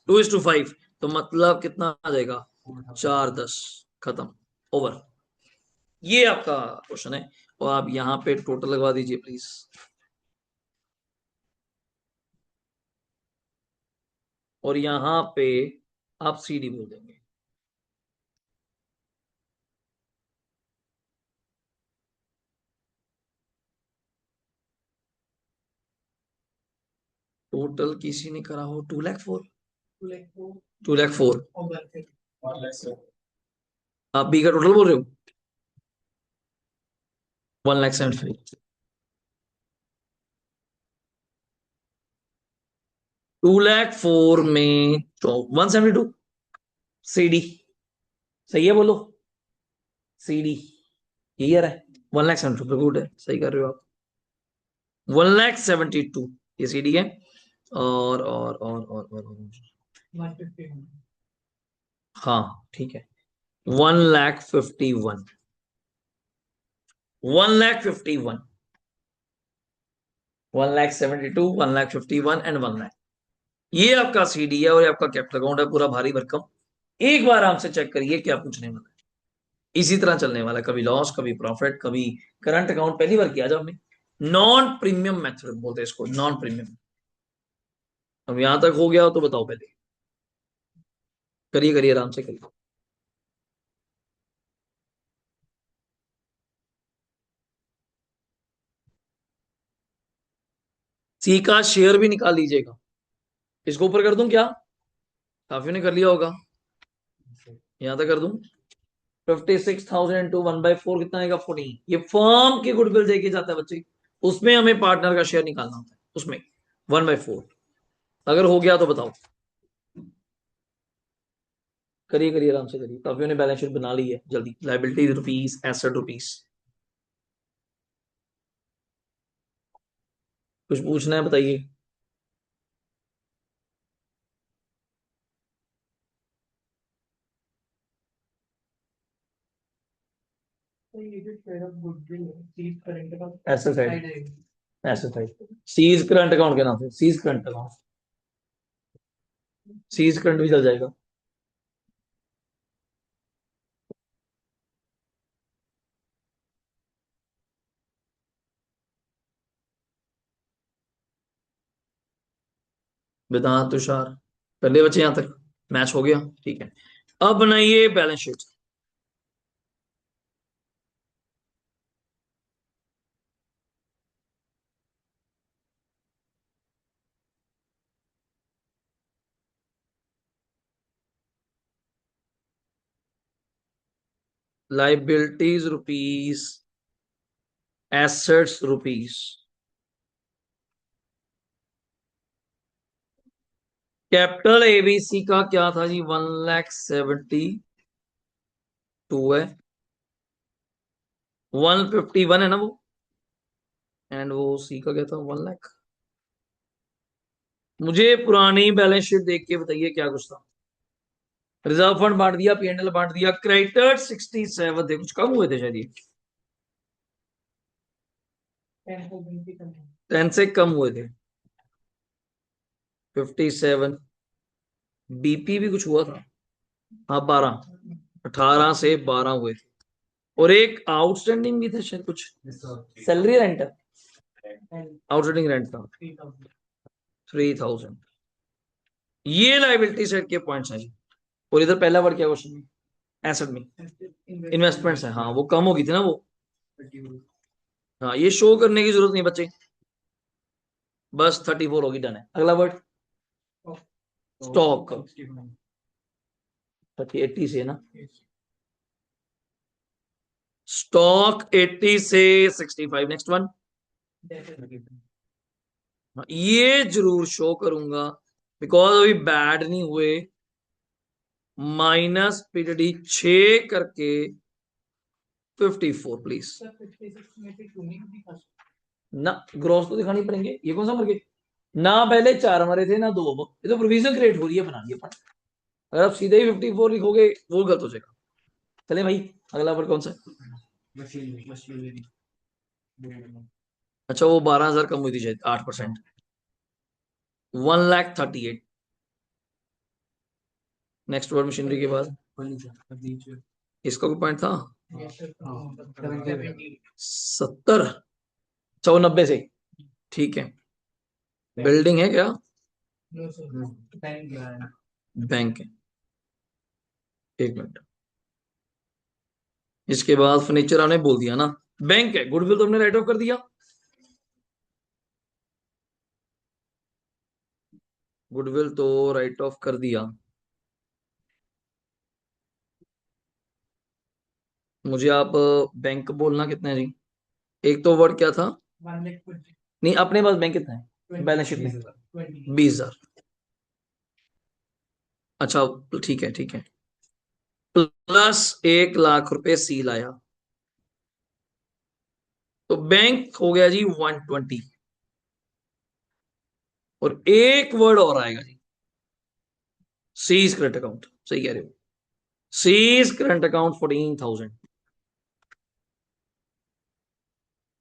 A: 2:5। तो मतलब कितना आ जाएगा, 4 10, खत्म, ओवर। ये आपका क्वेश्चन है, और आप यहां पे टोटल लगवा दीजिए प्लीज। और यहां पे आप सी डी बोल देंगे। टोटल किसी ने करा हो 2,04,000,
B: 2
A: 2,04,000।
B: और 1
A: आप बी का टोटल बोल रहे हो? 1,75,000। 2,04,000 में 172 सीडी सही है, बोलो सीडी यही आ रहा है। 1,72,000 गुड है, सही कर रहे हो आप। 1,72,000 ये सीडी है। और
B: 150
A: हाँ ठीक है। 1,51,000, 1,51,000, 1,72,000, 1,51,000 एंड 1,00,000। ये आपका सीडी है और ये आपका कैपिटल अकाउंट है, पूरा भारी भरकम। एक बार आराम से चेक करिए क्या पूछने वाला है। इसी तरह चलने वाला है, कभी लॉस कभी प्रॉफिट कभी करंट अकाउंट। पहली बार किया जब हमने नॉन प्रीमियम मेथड बोलते हैं इसको, नॉन प्रीमियम। अब यहां तक हो गया हो तो बताओ, पहले करिए करिए आराम से करिए। सी का शेयर भी निकाल लीजिएगा। इसको ऊपर कर दूं क्या? काफी ने कर लिया होगा। यहां तक कर दूं? 56,000 इंटू 1/4 कितना आएगा? 14। ये फर्म की गुडविल देके जाता है बच्चे, उसमें हमें पार्टनर का शेयर निकालना होता है, उसमें 1/4। अगर हो गया तो बताओ। करिए करिए आराम से करिए, काफियों ने बैलेंस शीट बना ली है, जल्दी। Liability rupees, asset rupees. कुछ पूछना है बताइए। Asset side, asset side. C's current account के नाम से, C's current account, C's current भी चल जाएगा। वेदांत तुषार कर ले बच्चे, यहां तक मैच हो गया, ठीक है। अब बनाइए balance sheet. Liabilities rupees, assets rupees. Capital ABC का क्या था जी? 1,72,000 है। 151 है ना वो, एंड वो सी का क्या था? 1,00,000। मुझे पुरानी बैलेंस शीट देख के बताइए क्या कुछ था। रिजर्व फंड बांट दिया, पीएनएल बांट दिया, क्रेडिटर 67 थे, कुछ कम हुए थे शायद ये, 10 से कम हुए थे। 57। बीपी भी कुछ हुआ था, हाँ 12, 18 से 12 हुए थे। और एक आउटस्टैंडिंग भी था शायद कुछ, सैलरी रेंट, आउटस्टैंडिंग रेंट था 3,000। ये लाइबिलिटी साइड के पॉइंट्स हैं जी। और इधर पहला वर्ड क्या क्वेश्चन में? एसेट में इन्वेस्टमेंट्स है, हाँ वो कम हो गई थी ना वो। हाँ ये शो करने की जरूरत नहीं बच्चे, बस 34 होगी, डन है। अगला वर्ड स्टॉक, 80 से है ना। स्टॉक 80 से 65। नेक्स्ट वन, ये जरूर शो करूंगा बिकॉज अभी बैड नहीं हुए। माइनस पीरियड 6 करके 54 प्लीज ना। ग्रॉस तो दिखानी पड़ेंगे, ये कौन सा मर गए ना? पहले 4 मरे थे ना 2, ये तो प्रोविजन क्रिएट हो रही है बनानी है। अगर आप सीधे ही 54 लिखोगे वो गलत हो जाएगा। चले भाई, अगला वर्ड कौन सा है? अच्छा वो 12,000 कम हुई थी शायद, 8%। 1,38,000। नेक्स्ट वर्ड मशीनरी के बाद इसका कोई पॉइंट था? 70। अच्छा वो 90 से, ठीक है। बिल्डिंग है क्या? बैंक है। एक मिनट, इसके बाद फर्नीचर आपने बोल दिया ना, बैंक है। गुडविल तो हमने राइट ऑफ कर दिया। गुडविल तो राइट ऑफ कर दिया। मुझे आप बैंक बोलना कितना है जी? एक तो वर्ड क्या था?
B: 1,20,000.
A: नहीं, अपने पास बैंक कितना है बैलेंस शीट में?
B: 20.
A: 20,000। अच्छा, ठीक है ठीक है। प्लस 1,00,000 रुपए सील आया, तो बैंक हो गया जी 120। और एक वर्ड और आएगा जी, सीज करंट अकाउंट। सही कह रहे हो, C's current account 14,000।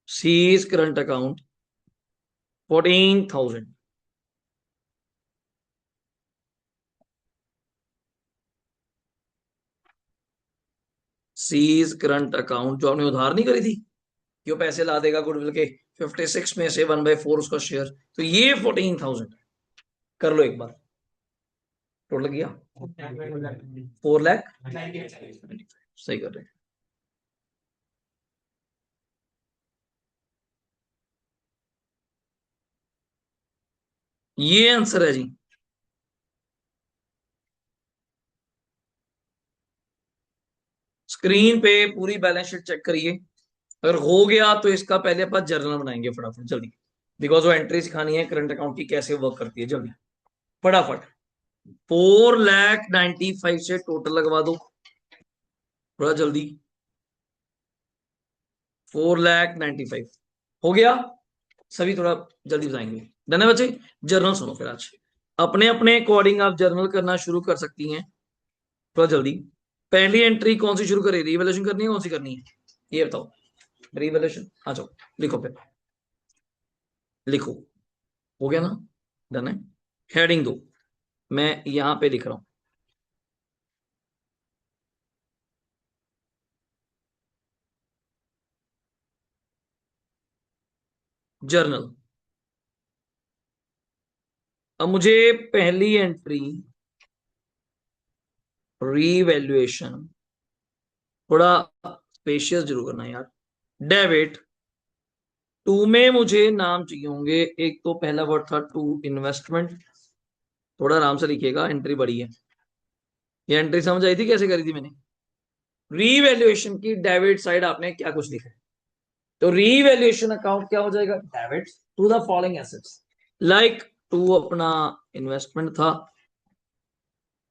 A: C's current account 14,000। C's current account जो आपने उधार नहीं करी थी कि वो पैसे ला देगा गुडविल के, 56 में से 1/4 उसका शेयर, तो ये 14,000। कर लो एक बार, टोटल किया 4 लाख। सही कर रहे हैं। ये आंसर है जी। स्क्रीन पे पूरी बैलेंस शीट चेक करिए, अगर हो गया तो इसका पहले अपन जर्नल बनाएंगे फटाफट जल्दी, बिकॉज वो एंट्री सिखानी है करंट अकाउंट की कैसे वर्क करती है। जल्दी फटाफट, 4,95,000 से टोटल लगवा दो, थोड़ा जल्दी। 4,95,000 हो गया। सभी थोड़ा जल्दी बताएंगे। डन है बच्चे? जर्नल सुनो फिर आज, अपने अपने अकॉर्डिंग आप जर्नल करना शुरू कर सकती हैं, थोड़ा जल्दी। पहली एंट्री कौन सी शुरू करें, रिवैल्यूएशन करनी है कौन सी करनी है ये बताओ? रिवैल्यूएशन, आ जाओ लिखो फिर, लिखो। हो गया ना? डन है। हेडिंग दो, मैं यहां पे लिख रहा हूं जर्नल। अब मुझे पहली एंट्री रीवैल्यूएशन, थोड़ा स्पेशियस जरूर करना यार। डेबिट टू में मुझे नाम चाहिए होंगे, एक तो पहला वर्ड था टू इन्वेस्टमेंट, थोड़ा आराम से लिखिएगा, एंट्री बड़ी है। ये एंट्री समझ आई थी कैसे करी थी मैंने? रीवैल्यूएशन की डेबिट साइड आपने क्या कुछ लिखा है, तो रीवैल्यूएशन अकाउंट क्या हो जाएगा? Debit to the following assets, like to अपना इन्वेस्टमेंट था,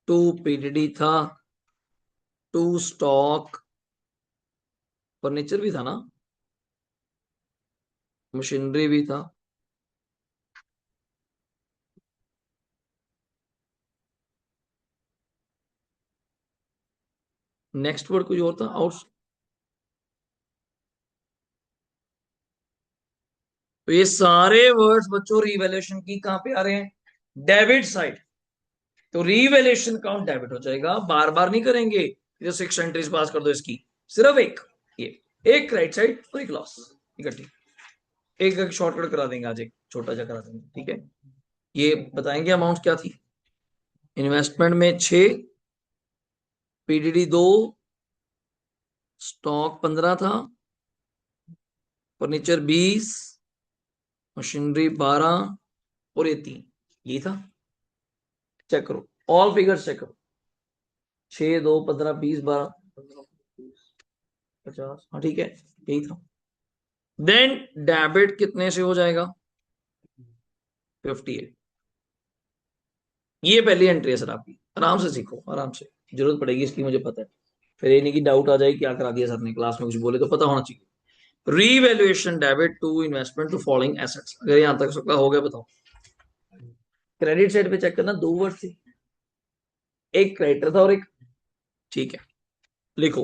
A: टू पीडीडी था, टू स्टॉक, फर्नीचर भी था ना, मशीनरी भी था। नेक्स्ट वर्ड कुछ और था, आउट। तो ये सारे वर्ड्स बच्चों रीवैल्यूएशन की कहां पे आ रहे हैं? Debit side. तो रीवैल्यूएशन अकाउंट डेबिट हो जाएगा, बार बार नहीं करेंगे, जो 6 एंट्रीज पास कर दो इसकी, सिर्फ एक, ये एक राइट साइड और एक लॉस इकट्ठी, एक एक शॉर्टकट करा देंगे आज, एक छोटा सा करा देंगे, ठीक है। ये बताएंगे अमाउंट क्या थी। इन्वेस्टमेंट में 6, पीडीडी 2, स्टॉक 15 था, फर्नीचर 20, मशीनरी 12 और ये 3, ये था। चेक करो, ऑल फिगर्स चेक करो, 6, 2, 15, 20, 12, 50, हाँ ठीक है, यही था। देन डेबिट कितने से हो जाएगा? 58। ये पहली एंट्री है सर आपकी, आराम से सीखो, आराम से, जरूरत पड़ेगी इसकी मुझे पता है। फिर ये नहीं कि डाउट आ जाए क्या करा दिया सर ने, क्लास में कुछ बोले तो पता होना चाहिए। Revaluation debit to investment to following assets, अगर यहां तक सबका हो गया बताओ। क्रेडिट साइड पे चेक करना, 2 वर्ड थे, एक क्रेडिटर था और एक, ठीक है लिखो।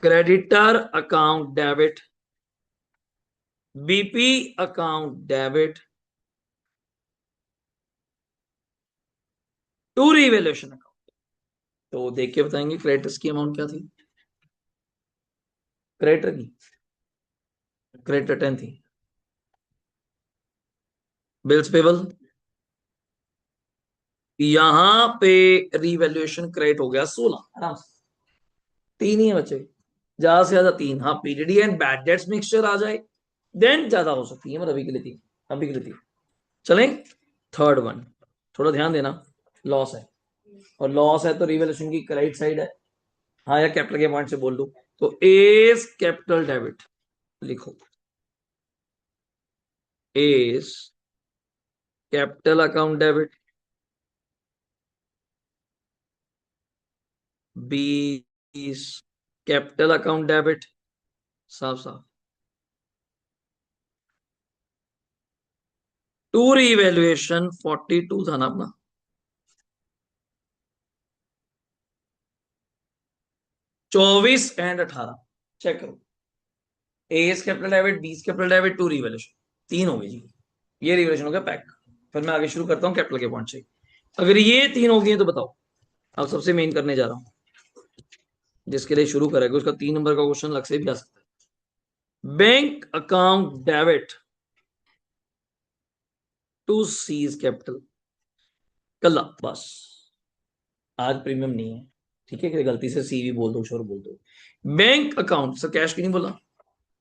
A: Creditor account debit, BP account debit to revaluation account. तो देख के बताएंगे क्रेडिटर्स की अमाउंट क्या थी, क्रेडिटर की, क्रेडिटर 10 थी। बिल्स पेबल, यहां पे रीवैल्यूएशन क्रेडिट हो गया 16, आराम से, 3 ही है बच्चे, ज्यादा से ज्यादा 3, हाँ PDD and bad debts mixture आ जाए देन ज्यादा हो सकती है, मतलब अभी के लिए 3, अभी के लिए 3। चलें थर्ड वन, थोड़ा ध्यान देना, लॉस है, और लॉस है तो रिवैल्यूएशन की राइट साइड है, हाँ या कैपिटल के पॉइंट से बोल दो, तो एज कैपिटल डेबिट लिखो, A's capital account debit, B is capital account debit, साफ साफ। टू रिवैल्यूएशन 42 था ना अपना, 24 एंड 18 चेक करो, A's capital debit, B capital debit, to revaluation, 3 हो गए जी, ये रिवैल्यूएशन हो गया पैक। फिर मैं आगे शुरू करता हूँ कैपिटल के पॉइंट से। अगर ये 3 हो गए तो बताओ, अब सबसे मेन करने जा रहा हूं, जिसके लिए शुरू करेगा उसका 3 नंबर का क्वेश्चन अलग से भी आ सकता है। Bank account debit to C's capital, कल बस, आज प्रीमियम नहीं है, ठीक है, कि गलती से सी भी बोल दो, श्योर बोल दो। बैंक अकाउंट सर, कैश की नहीं बोला,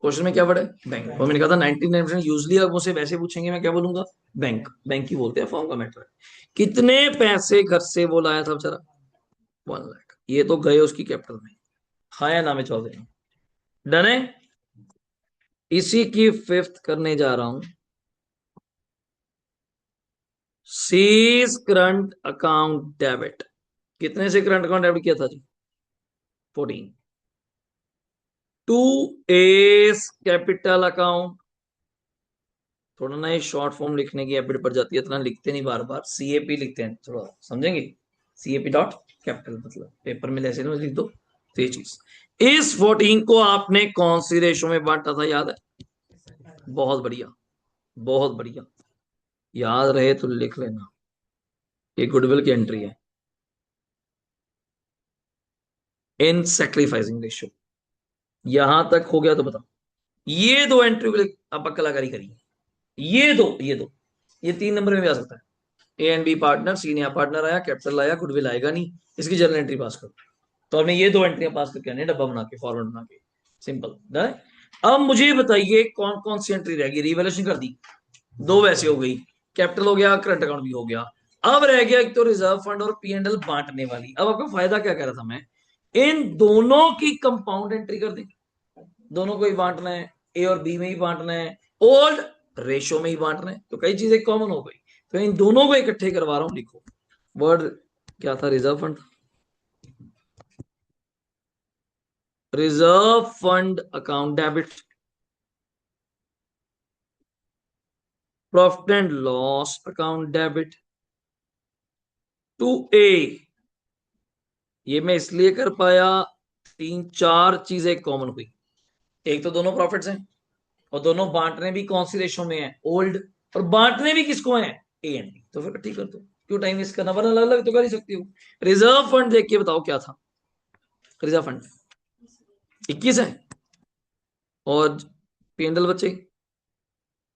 A: क्वेश्चन में क्या वर्ड है, बैंक, और मैंने कहा था 99% यूजली अब मुझसे वैसे पूछेंगे, मैं क्या बोलूंगा, बैंक, बैंक ही बोलते हैं, फॉर्म का मैटर है। कितने पैसे घर से वो लाया था बेचारा, 1 लाख, ये तो गए उसकी कैपिटल में, हाँ या ना में चौधरी, डन है। इसी की फिफ्थ करने जा रहा हूं, सीज करंट अकाउंट डेबिट, कितने से करंट अकाउंट डेबिट किया था जी, 14। टू एस कैपिटल अकाउंट, थोड़ा ना ये शॉर्ट फॉर्म लिखने की हैबिट पड़ जाती है, इतना लिखते नहीं बार बार, सीएपी लिखते हैं, थोड़ा समझेंगे, सीएपी डॉट कैपिटल, मतलब पेपर में ऐसे लिख दो, तो ये चीज। इस 14 को आपने कौन सी रेशो में बांटा था, याद है, बहुत बढ़िया, बहुत बढ़िया, याद रहे तो लिख लेना, ये गुडविल की एंट्री है, इन सैक्रिफाइसिंग रेशियो। यहां तक हो गया तो बताओ, ये दो एंट्री के लिए आप कलाकारी करिए, ये दो ये 3 नंबर में भी आ सकता है, ए एंड बी पार्टनर, सी ने पार्टनर आया, कैपिटल आया, गुडविल आएगा नहीं, इसकी जर्नल एंट्री पास करो, तो हमने ये 2 एंट्रियां पास करके आने, डब्बा बना के, फॉर्वर्ड बना के, सिंपल डन है। अब मुझे बताइए कौन कौन सी एंट्री रहेगी, रिवैल्यूएशन कर दी, 2 वैसे हो गई, कैपिटल हो गया, करंट अकाउंट भी हो गया, अब रह गया एक तो रिजर्व फंड और पी एंड एल बांटने वाली। अब आपका फायदा क्या कह रहा था मैं, इन दोनों की कंपाउंड एंट्री कर दें, दोनों को ही बांटना है, ए और बी में ही बांटना है, ओल्ड रेशो में ही बांटना है, तो कई चीजें कॉमन हो गई, तो इन दोनों को इकट्ठे करवा रहा हूं, लिखो वर्ड क्या था, reserve fund, reserve fund account debit, profit and loss account debit to A, ये मैं इसलिए कर पाया, 3-4 चीजें कॉमन हुई, एक तो दोनों प्रॉफिट्स हैं, और दोनों बांटने भी कौन सी रेशो में है, ओल्ड, और बांटने भी किसको है, ए एंड बी, तो फिर ठीक कर दो, क्यों टाइम वेस्ट करना, वरना अलग अलग तो कर ही सकती हो। रिजर्व फंड देख के बताओ क्या था, रिजर्व फंड 21 है, और पीएनएल बचे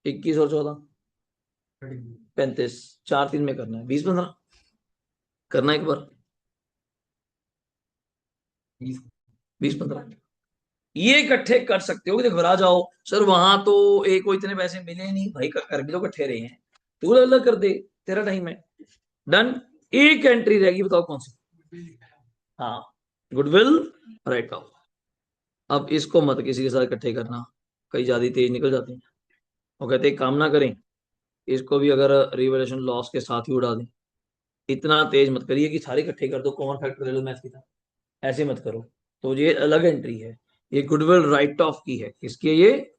A: 21 और 14 35, 4-3 में करना है, 20-15 करना है एक बार, 20-15 ये इकट्ठे कर सकते हो, कि घबरा जाओ सर वहां तो एक को इतने पैसे मिले नहीं भाई, कर भी तो इकट्ठे रहे हैं, तू अलग अलग कर दे, तेरा टाइम है, डन। एक एंट्री रहेगी, बताओ कौन सी, हाँ गुडविल, राइट ऑफ। अब इसको मत किसी के साथ इकट्ठे करना, कई ज्यादा तेज निकल जाते हैं, वो कहते हैं काम ना करें, इसको भी अगर रिवैल्यूएशन लॉस के साथ ही उड़ा दें, इतना तेज मत करिए कि सारे इकट्ठे कर दो, कॉमन फैक्टर ले लो मैथ की तरह, ऐसे मत करो, तो ये अलग एंट्री है, ये गुडविल राइट ऑफ की है, किसकी है ये,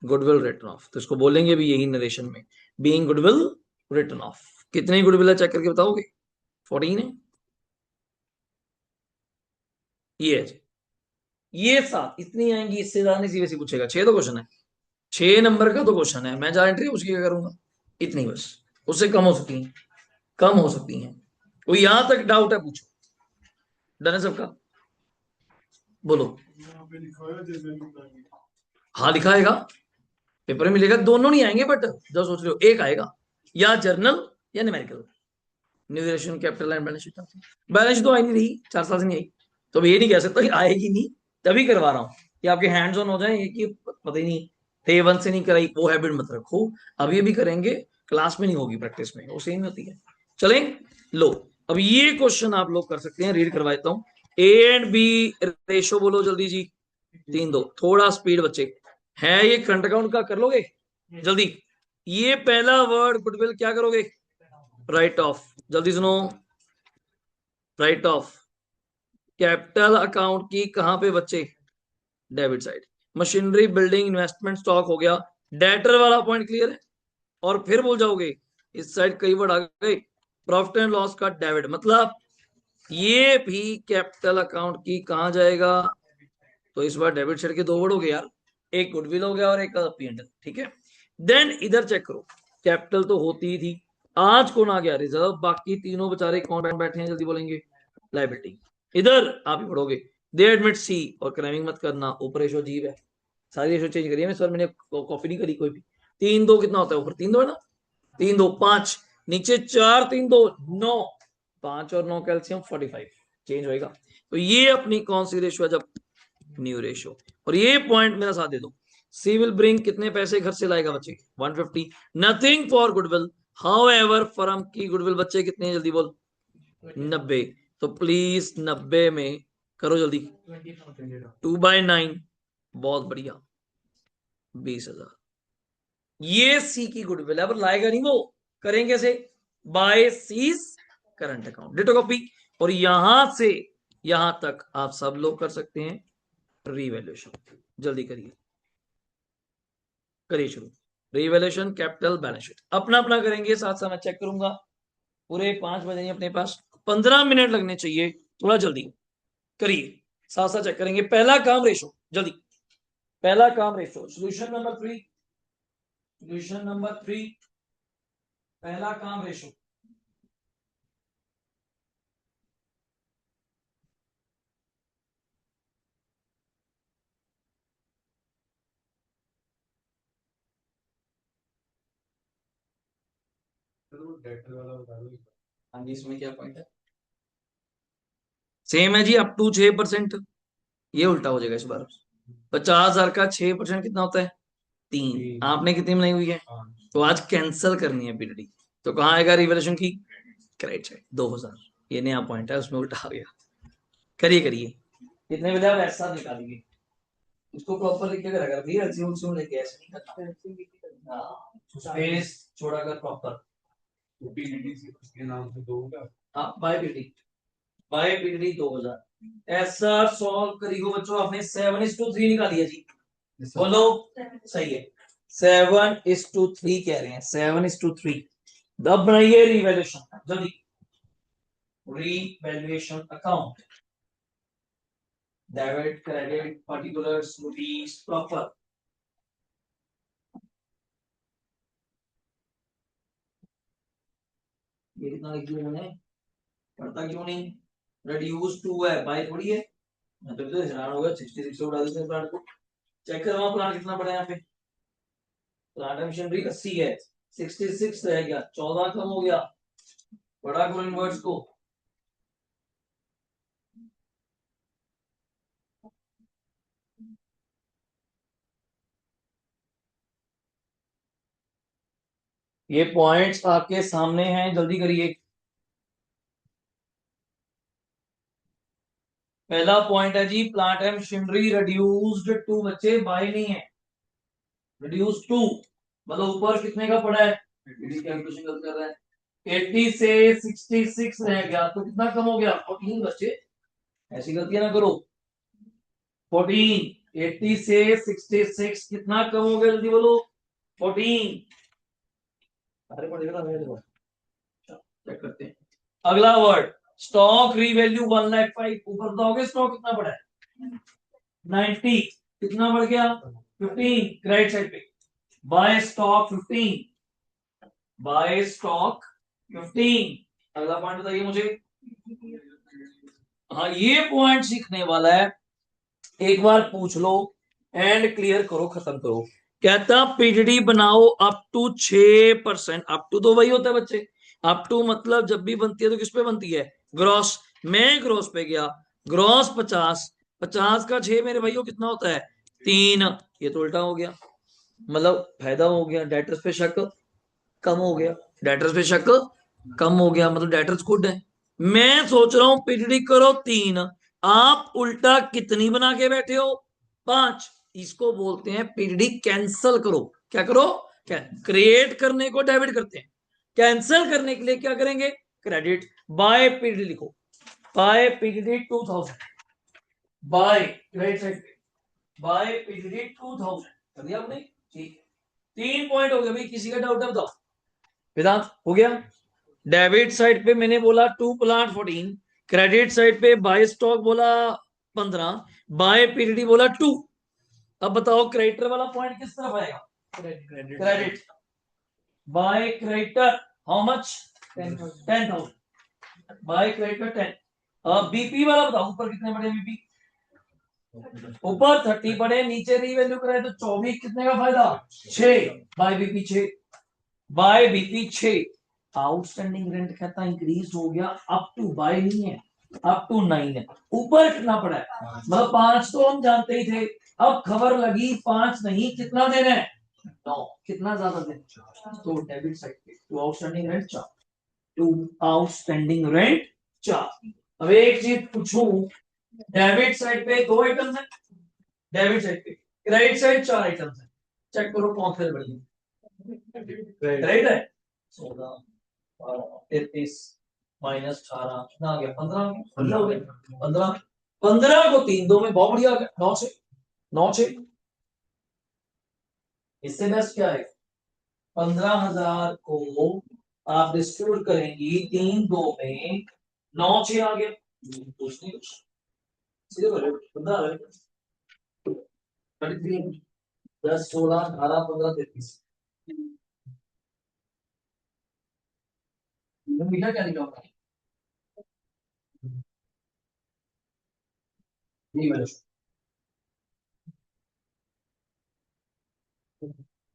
A: गुडविल रिटन ऑफ, तो इसको बोलेंगे भी यही नरेशन में, बीइंग गुडविल रिटन ऑफ। कितने गुडविल है चेक करके बताओगे, 14 है, ये है, ये 7, इतनी आएंगी, इससे ज्यादा नहीं, सीरियसली पूछेगा, 6 तो क्वेश्चन है, 6 नंबर का तो क्वेश्चन है, मैं जहां एंट्री उसकी क्या करूंगा, इतनी बस, उससे कम हो सकती है, कम हो सकती है, कोई यहां तक डाउट है पूछो, डन है सबका, बोलो, हाँ लिखाएगा, पेपर में मिलेगा, दोनों नहीं आएंगे, बट जो सोच रहे हो एक आएगा, या जर्नल या numerical, numeration capital and balance sheet, balance sheet तो आई नहीं रही, 4 साल से नहीं आई, तो अब ये नहीं कह सकता कि आएगी नहीं, तभी करवा रहा हूं, कि आपके हैंड्स ऑन हो जाए, ये कि पता ही नहीं थे 1 से नहीं कराई, वो हैबिट मत रखो। अब ये भी करेंगे, क्लास में नहीं होगी, प्रैक्टिस में वो सेम होती है। चलें, लो अब ये क्वेश्चन आप लोग कर सकते हैं, रीड करवा देता हूं। ए एंड बी रेशो बोलो जल्दी जी, 3-2, थोड़ा स्पीड बच्चे, है ये करंट अकाउंट का, कर लोगे जल्दी। ये पहला वर्ड गुडविल क्या करोगे, राइट ऑफ, जल्दी सुनो, राइट ऑफ। कैपिटल अकाउंट की कहां पे बच्चे, debit side. Machinery building investment stock हो गया, डेटर वाला पॉइंट क्लियर है। और फिर बोल जाओगे इस साइड कई वर्ड आ गए, प्रॉफिट एंड लॉस का डेबिट, मतलब ये भी कैपिटल अकाउंट की कहां जाएगा, तो इस बार डेबिट साइड के 2 वर्ड हो गए यार, एक गुडविल हो गया और एक पी&एल, ठीक है। देन इधर चेक करो, कैपिटल तो होती ही थी, आज कौन आ गया, रिजर्व, बाकी तीनों बेचारे कौन बैठे हैं, जल्दी बोलेंगे, लाइबिलिटी। इधर आप ही पढ़ोगे, दे एडमिट सी, और क्रैमिंग मत करना, ऊपर रेशो अजीब है, सारी रेशो चेंज करिए, मैं सर मैंने कॉपी नहीं करी कोई भी। 3-2 कितना होता है, ऊपर 3-2 है ना, 3-2 5, नीचे 4-3-2 9, 5 और 9 कैल्शियम 45, चेंज होएगा। तो ये अपनी कौन सी रेशो है, जब न्यू रेशो। और ये पॉइंट मेरा साथ दे दो, सी विल ब्रिंग कितने पैसे घर से लाएगा बच्चे, 150, nothing for goodwill, how ever firm की गुडविल बच्चे कितने हैं, जल्दी बोल, 90, तो प्लीज 90 में करो जल्दी, 2/9, बहुत बढ़िया, 20,000, ये सी की गुडविल है, पर लाएगा नहीं वो, करेंगे कैसे, by C's current account, ditto copy. और यहां से यहां तक आप सब लोग कर सकते हैं रीवैल्यूएशन, जल्दी करिए, करिए शुरू, रीवैल्यूएशन कैपिटल बैलेंस शीट अपना अपना करेंगे, साथ साथ मैं चेक करूंगा, पूरे 5 बजे अपने पास 15 मिनट लगने चाहिए, थोड़ा जल्दी करिए, साथ साथ चेक करेंगे। पहला काम रेशो, जल्दी, पहला काम ratio, solution number 3, solution number 3, पहला काम रेशो, हाँ जी, इसमें क्या पॉइंट है, सेम है जी, अप टू 6%, ये उल्टा हो जाएगा इस बार, 50,000 का 6% कितना होता है, 3, आपने कितनी बनाई हुई है, तो आज कैंसिल करनी है पीरियड, तो कहाँ आएगा रिवैल्यूएशन की, क्रेडिट साइड 2,000, ये नया पॉइंट है, उसमें उल्टा आ गया, करिए करिए, कितने बजे आप ऐसा निकालिए, इसको प्रॉपर लिख के रखा भैया, एलसीएम उलसीएम लेके ऐसे नहीं करना, हाँ स्पेस छोड़ा कर प्रॉपर, पीडीडी उसके नाम से 2 होगा, हाँ बाय पीडीडी, बाय पीडीडी 2,000, ऐसा सॉल्व करियो बच्चों, आपने 7:3 निकाली है जी, बोलो सही है, 7:3 कह रहे हैं, 7:3, अब बनाइए रिवैल्यूएशन जल्दी, revaluation account, debit credit particulars rupees proper, ये कितना लिख दिया मैंने, पढ़ता क्यों नहीं, रिड्यूस टू है बाय थोड़ी है, मैं तो हैरान हो गया, 66 से उड़ा देते प्लांट को, चेक करो प्लांट कितना बड़ा है यहाँ पे, प्लांट मशीनरी 80 है, 66 रह गया, 14 कम हो गया, बड़ा करो इनवर्स को, ये पॉइंट्स आपके सामने हैं, जल्दी करिए। पहला पॉइंट है जी, plant and machinery reduced to, बच्चे बाय नहीं है, रिड्यूस टू, मतलब ऊपर कितने का पड़ा है, कैलकुलेशन गलत कर रहा है, 80 से 66 रह गया, तो कितना कम हो गया, 14 बच्चे, ऐसी गलतियां ना करो, 14, 80 से 66 कितना कम हो गया, जल्दी बोलो, 14, अरे चेक करते हैं। अगला वर्ड, स्टॉक रीवैल्यू 1,05,000, ऊपर बताओगे स्टॉक कितना पड़ा है, 90, कितना बढ़ गया, 15, क्रेडिट साइड पे, बाय स्टॉक 15, बाय स्टॉक 15, अगला पॉइंट बताइए मुझे, हाँ ये पॉइंट सीखने वाला है, एक बार पूछ लो एंड क्लियर करो, खत्म करो, कहता पीडीडी बनाओ अप टू 6%, अप टू तो वही होता है बच्चे, अप टू मतलब जब भी बनती है तो किस पे बनती है, ग्रॉस, मैं ग्रॉस पे गया, ग्रॉस 50, 50 का 6 मेरे भाइयों कितना होता है 3। ये तो उल्टा हो गया, मतलब फायदा हो गया, डेटर्स पे शक कम हो गया, डेटर्स पे शक कम हो गया, मतलब डेटर्स गुड है। मैं सोच रहा हूं पीडीडी करो 3, आप उल्टा कितनी बना के बैठे हो 5। इसको बोलते हैं पीडीडी कैंसल करो। क्या करो? क्रिएट करने को डेबिट करते हैं, कैंसल करने के लिए क्या करेंगे क्रेडिट। बाय पीडीडी लिखो, by PDD 2000, by right side पे बाय पीडीडी 2000 कर दिया आपने। ठीक है, 3 पॉइंट हो गए भाई, किसी का डाउट है बताओ। वेदांत हो गया। डेबिट साइड पे मैंने बोला टू प्लांट 14, क्रेडिट साइड पे बाय स्टॉक बोला 15, बाय पीडीडी बोला 2। अब बताओ क्रेडिटर वाला पॉइंट किस तरफ आएगा? Credit. By creditor how much? 10,000। By creditor 10। अब बीपी वाला बताओ, ऊपर कितने बड़े बीपी? ऊपर 30 पड़े, नीचे रीवैल्यू कराए तो 24, कितने का फायदा 6। By BP 6, by BP 6। Outstanding rent कहता इंक्रीज हो गया, अप टू बाय नहीं है, अप टू 9 है। ऊपर कितना पड़ा है? मतलब 5 तो हम जानते ही थे, अब खबर लगी 5 नहीं, कितना देना है 9। कितना ज्यादा देना? तो डेबिट साइड पे to outstanding rent 4, to outstanding rent 4। अब एक चीज पूछूं, डेबिट साइड पे 2 आइटम्स है, डेबिट साइड पे, क्रेडिट साइड 4 आइटम्स है, चेक करो कौन सा बढ़िया। क्रेडिट है 16, 33 माइनस 18 कितना आ गया 15, 15 हो गया 15, 15 को 3 2 में बहुत बढ़िया आ गया 9 से 9 से। इससे बेस्ट क्या है? 15,000 को आप डिस्ट्रीब्यूट करेंगी 3 2 में, 9 6 आ गया। कुछ नहीं, कुछ सीधे बोलो 15 33 10 16 18 15 33 मीठा क्या निकालना है? नहीं मैंने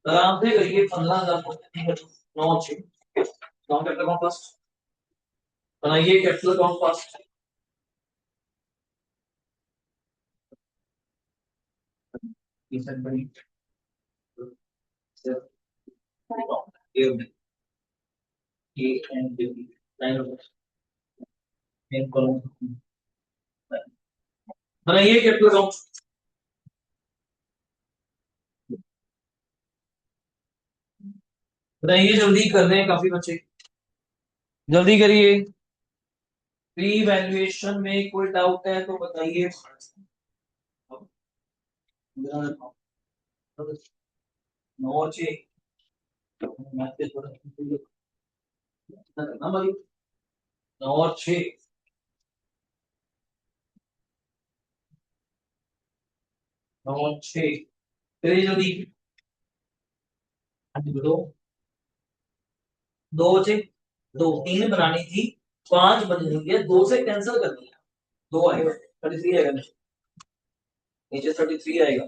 A: आराम से करिए 15,000 को 9 6 नॉन कैपिटल अकाउंट फर्स्ट बनाइए, कैपिटल अकाउंट फर्स्ट इनसेट बनी A and B line of main column बनाइए कैपिटल अकाउंट। बनाइए, जल्दी कर रहे हैं काफी बच्चे, जल्दी करिए। प्री वैल्यूएशन में कोई डाउट है तो बताइए। 9 6 मैथ पे थोड़ा करना भाई, 9 6 9 6 करिए जल्दी। दो 2 से 2 3 बनानी थी, 5 बन रही है, 2 से कैंसिल कर दिया, 2 आएगा 33 आएगा, नीचे 33 आएगा।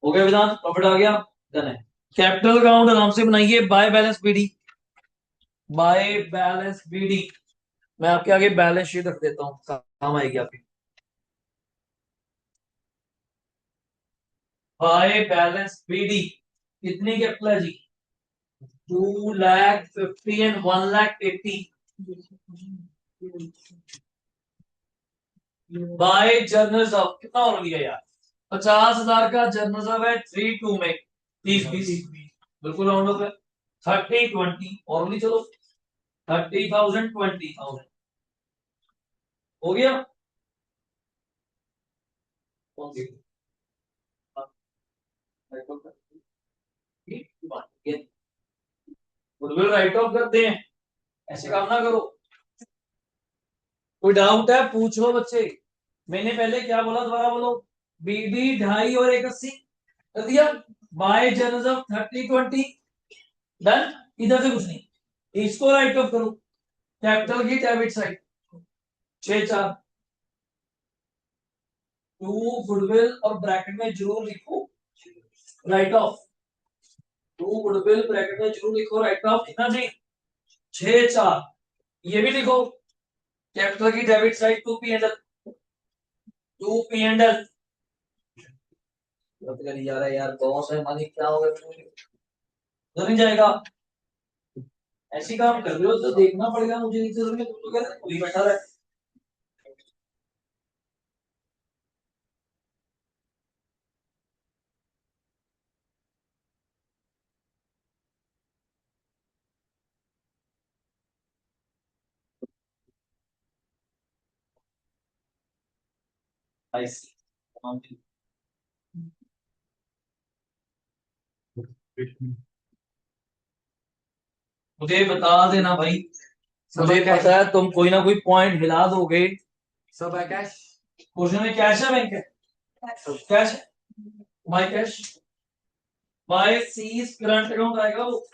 A: हो गया वेदांत, प्रॉफिट आ गया, डन है। कैपिटल अकाउंट आराम से बनाइए, by balance BD, by balance BD. मैं आपके आगे बैलेंस शीट रख देता हूँ, काम आएगी आपकी। बाय बैलेंस बीडी कितनी कैपिटल है जी? 2,50,000 एंड 1,80,000। बाय जर्नल रिजर्व कितना और लिया यार? 50,000 का जर्नल रिजर्व है 3 2 में, 30 20 बिल्कुल राउंड ऑफ है। 30 20 और नहीं, चलो 30,000 20,000 हो गया। कौन सी? गुडविल राइट ऑफ करते हैं, ऐसे काम ना करो। कोई डाउट है पूछो बच्चे। मैंने पहले क्या बोला दोबारा बोलो, बीडी 2.5 और 180 कर दिया, बाय जर्नल 30 20 डन। इधर से कुछ नहीं, इसको राइट ऑफ करो, कैपिटल की डेबिट साइड 6 4 टू गुडविल और ब्रैकेट में जरूर लिखो write off, to goodwill bracket में जरूर लिखो राइट ऑफ, कितना जी 6 4। ये भी लिखो कैपिटल की debit side 2 P and to P and L. यार यार बॉस है मालिक, क्या होगा उधर नहीं जाएगा। ऐसी काम कर रहे हो तो देखना पड़ेगा मुझे, नीचे में तुम तो कहते कोई बैठा रहा है। I see. मुझे बता देना भाई, मुझे पता है तुम कोई ना कोई पॉइंट हिला दोगे।
B: सब है कैश।
A: क्वेश्चन में कैश है, बैंक है, कैश है, माई कैश, माई सीज करंट अकाउंट आएगा वो।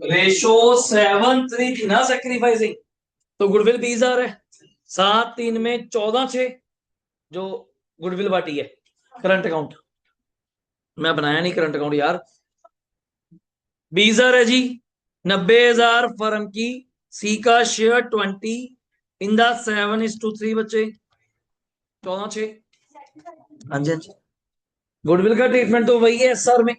A: रेशो 7:3 थी ना सेक्रीफाइसिंग, तो गुडविल 20,000 है। 7-3 में 14,600 जो गुडविल बाटी है। करंट अकाउंट मैं बनाया नहीं करंट अकाउंट यार। 20,000 है जी। 90,000 फर्म की, सी का शेयर 20 इन द 7:3 बच्चे 14,600। हाँ जी हाँ जी, गुडविल का ट्रीटमेंट तो वही है एसआर में।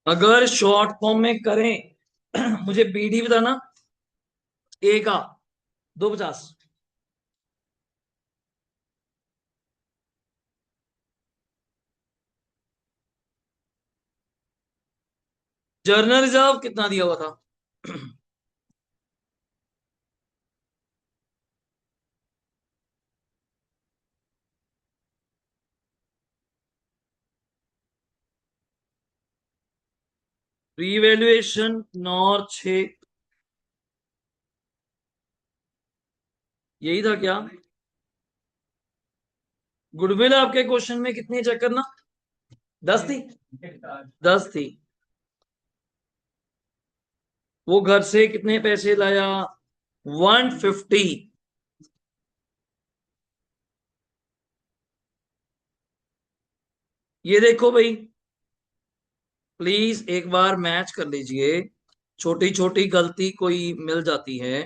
A: अगर शॉर्ट फॉर्म में करें मुझे बीडी बताना। ए का 250, जर्नल रिजर्व कितना दिया हुआ था? रीवैल्यूएशन 9 और 6, यही था क्या? गुडविल आपके क्वेश्चन में कितनी चेक करना? 10 थी, 10 थी। वो घर से कितने पैसे लाया? 150। ये देखो भाई, प्लीज एक बार मैच कर लीजिए, छोटी छोटी गलती कोई मिल जाती है।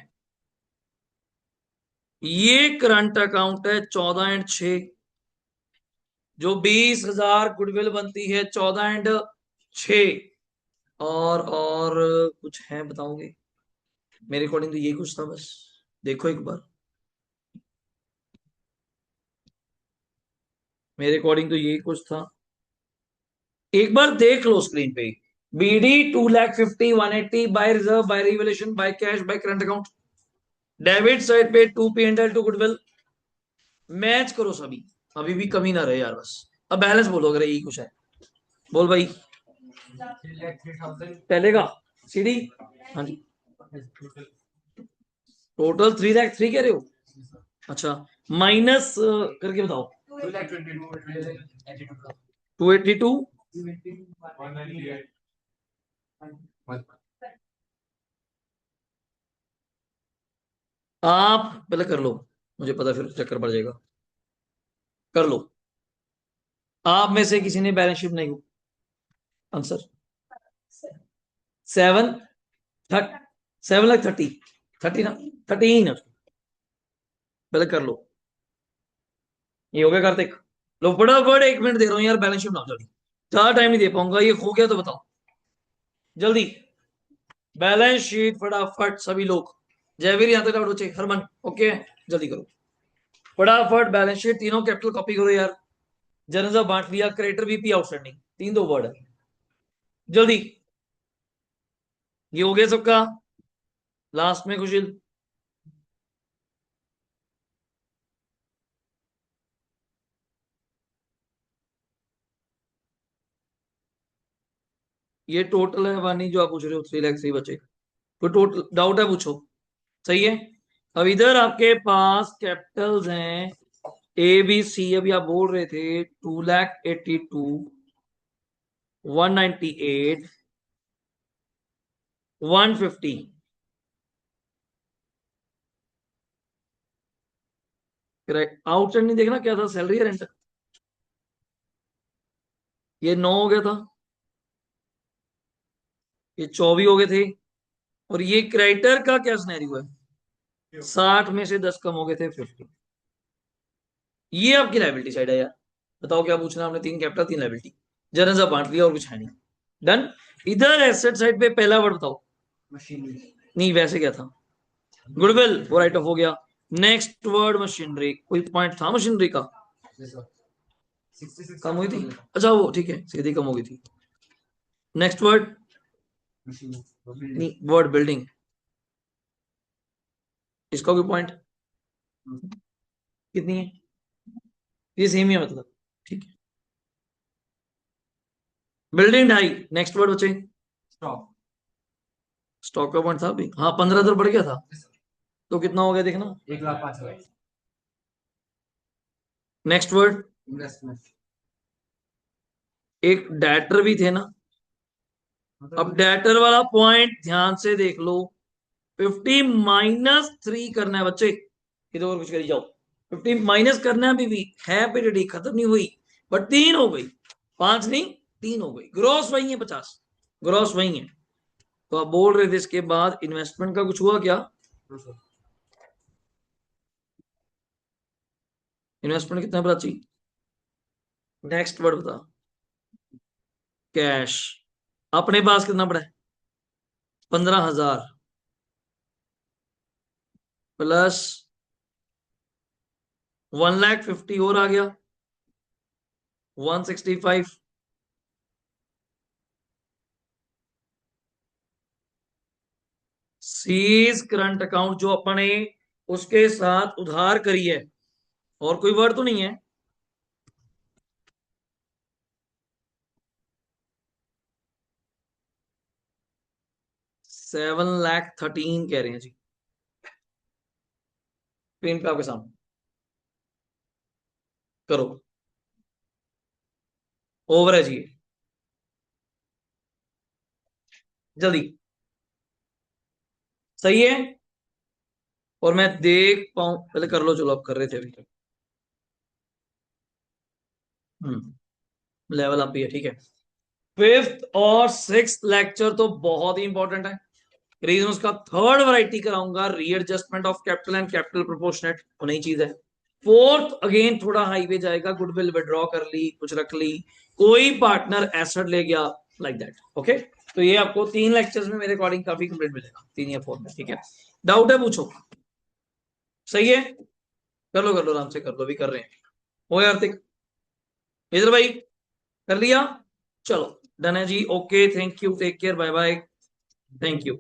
A: ये करंट अकाउंट है 14 और 6, जो 20,000 गुडविल बनती है 14 और 6। और कुछ है बताओगे? मेरे अकॉर्डिंग तो यही कुछ था बस, देखो एक बार, मेरे अकॉर्डिंग तो यही कुछ था, एक बार देख लो स्क्रीन पे। BD 2,50,000 180 by reserve by revaluation by cash by current account. Debit side पे 2 P and L 2 goodwill. Match करो सभी, अभी भी कमी ना रहे यार बस। अब बैलेंस बोलो अगर यही कुछ है, बोल भाई।
B: 3,03,000।
A: पहले का सीडी, हाँ जी टोटल 3,03,000 कह रहे हो? अच्छा, माइनस करके बताओ। 282 आप पहले कर लो, मुझे पता फिर चक्कर पड़ जाएगा। कर लो, आप में से किसी ने बैलेंस शीट नहीं हो? आंसर 7 7,30,000 30 ना 13। पहले कर लो, ये हो गया कार्तिक? लो फटाफट, 1 मिनट दे रहा हूँ यार, बैलेंस शीट बनाओ जल्दी, ज्यादा टाइम नहीं दे पाऊंगा, ये हो गया तो बताओ जल्दी। बैलेंस शीट फटाफट सभी लोग, जयवीर यहाँ तक डाउट बचे, हरमन ओके, जल्दी करो फटाफट बैलेंस शीट, तीनों कैपिटल कॉपी करो यार। जनरल बांट लिया, क्रेडिटर बीपी आउटस्टैंडिंग, 3 2 वर्ड है, जल्दी। ये हो गया सबका, लास्ट में खुशिल। ये टोटल है वानी जो आप पूछ रहे हो, 3,03,000 बचे। कोई टोटल डाउट है पूछो, सही है। अब इधर आपके पास कैपिटल्स हैं ए बी सी, अभी आप बोल रहे थे 2,82,000 198 150। आउटस्टैंडिंग देखना क्या था, सैलरी या रेंट? ये 9 हो गया था, ये 24 हो गए थे, और ये क्रेडिटर का क्या सिनेरियो है, 60 में से 10 कम हो गए थे 50। ये आपकी लाइबिलिटी साइड है यार। बताओ क्या पूछना आपने, 3 कैपिटल 3 लाइबिलिटी, जरा सा बांट लिया और कुछ है नहीं। डन। इधर एसेट साइड पे पहला वर्ड बताओ।
B: मशीनरी।
A: नहीं वैसे क्या था, गुडविल वो राइट ऑफ हो गया। नेक्स्ट वर्ड मशीनरी, कोई पॉइंट था मशीनरी का? कम हुई थी, अच्छा वो ठीक है, सीधी कम हो गई थी। नेक्स्ट वर्ड, नहीं वर्ड बिल्डिंग, इसका कोई पॉइंट? कितनी है? ये सेम ही है मतलब, ठीक है। बिल्डिंग 2.5, नेक्स्ट वर्ड बचे।
B: स्टॉक।
A: स्टॉक का पॉइंट था अभी, हाँ 15 बढ़ गया था, तो कितना हो गया देखना।
B: 1,05,000।
A: Next word,
B: investment.
A: एक डेटर भी थे ना, अब डेटर वाला पॉइंट ध्यान से देख लो। 50 - 3 करना है बच्चे, इधर और कुछ करी जाओ। 50 माइनस करना है, अभी भी है पीरियड, खत्म नहीं हुई, बट 3 हो गई, 5 नहीं 3 हो गई, ग्रॉस वही है 50, ग्रॉस वही है। तो आप बोल रहे थे इसके बाद इन्वेस्टमेंट का कुछ हुआ क्या? इन्वेस्टमेंट कितना बची? नेक्स्ट वर्ड बता। कैश, अपने पास कितना पड़ा है? 15,000 प्लस 1,50,000 और आ गया 165। सीज करंट अकाउंट जो अपने उसके साथ उधार करी है, और कोई वर्ड तो नहीं है? 7,13,000 कह रहे हैं जी, पेन पे आपके सामने करो, ओवर है जी जल्दी, सही है। और मैं देख पाऊं, पहले कर लो, चलो आप कर रहे थे अभी तक। लेवल अप भी है, ठीक है। 5th और 6th लेक्चर तो बहुत ही इंपॉर्टेंट है, रीजन उसका। थर्ड वैरायटी कराऊंगा, readjustment of capital and capital proportionate, वो नई चीज है। 4th अगेन थोड़ा हाईवे जाएगा, गुडविल विड्रॉ कर ली, कुछ रख ली, कोई पार्टनर एसेट ले गया, लाइक दैट, ओके। तो ये आपको 3 लेक्चर्स में मेरे अकॉर्डिंग काफी कंप्लीट मिलेगा, 3 या 4 में, ठीक है। डाउट है पूछो, सही है, कर लो आराम से कर लो, भी कर रहे हैं। हो यार इधर भाई, कर लिया, चलो डन है जी, okay, thank you, take care, bye bye, thank you.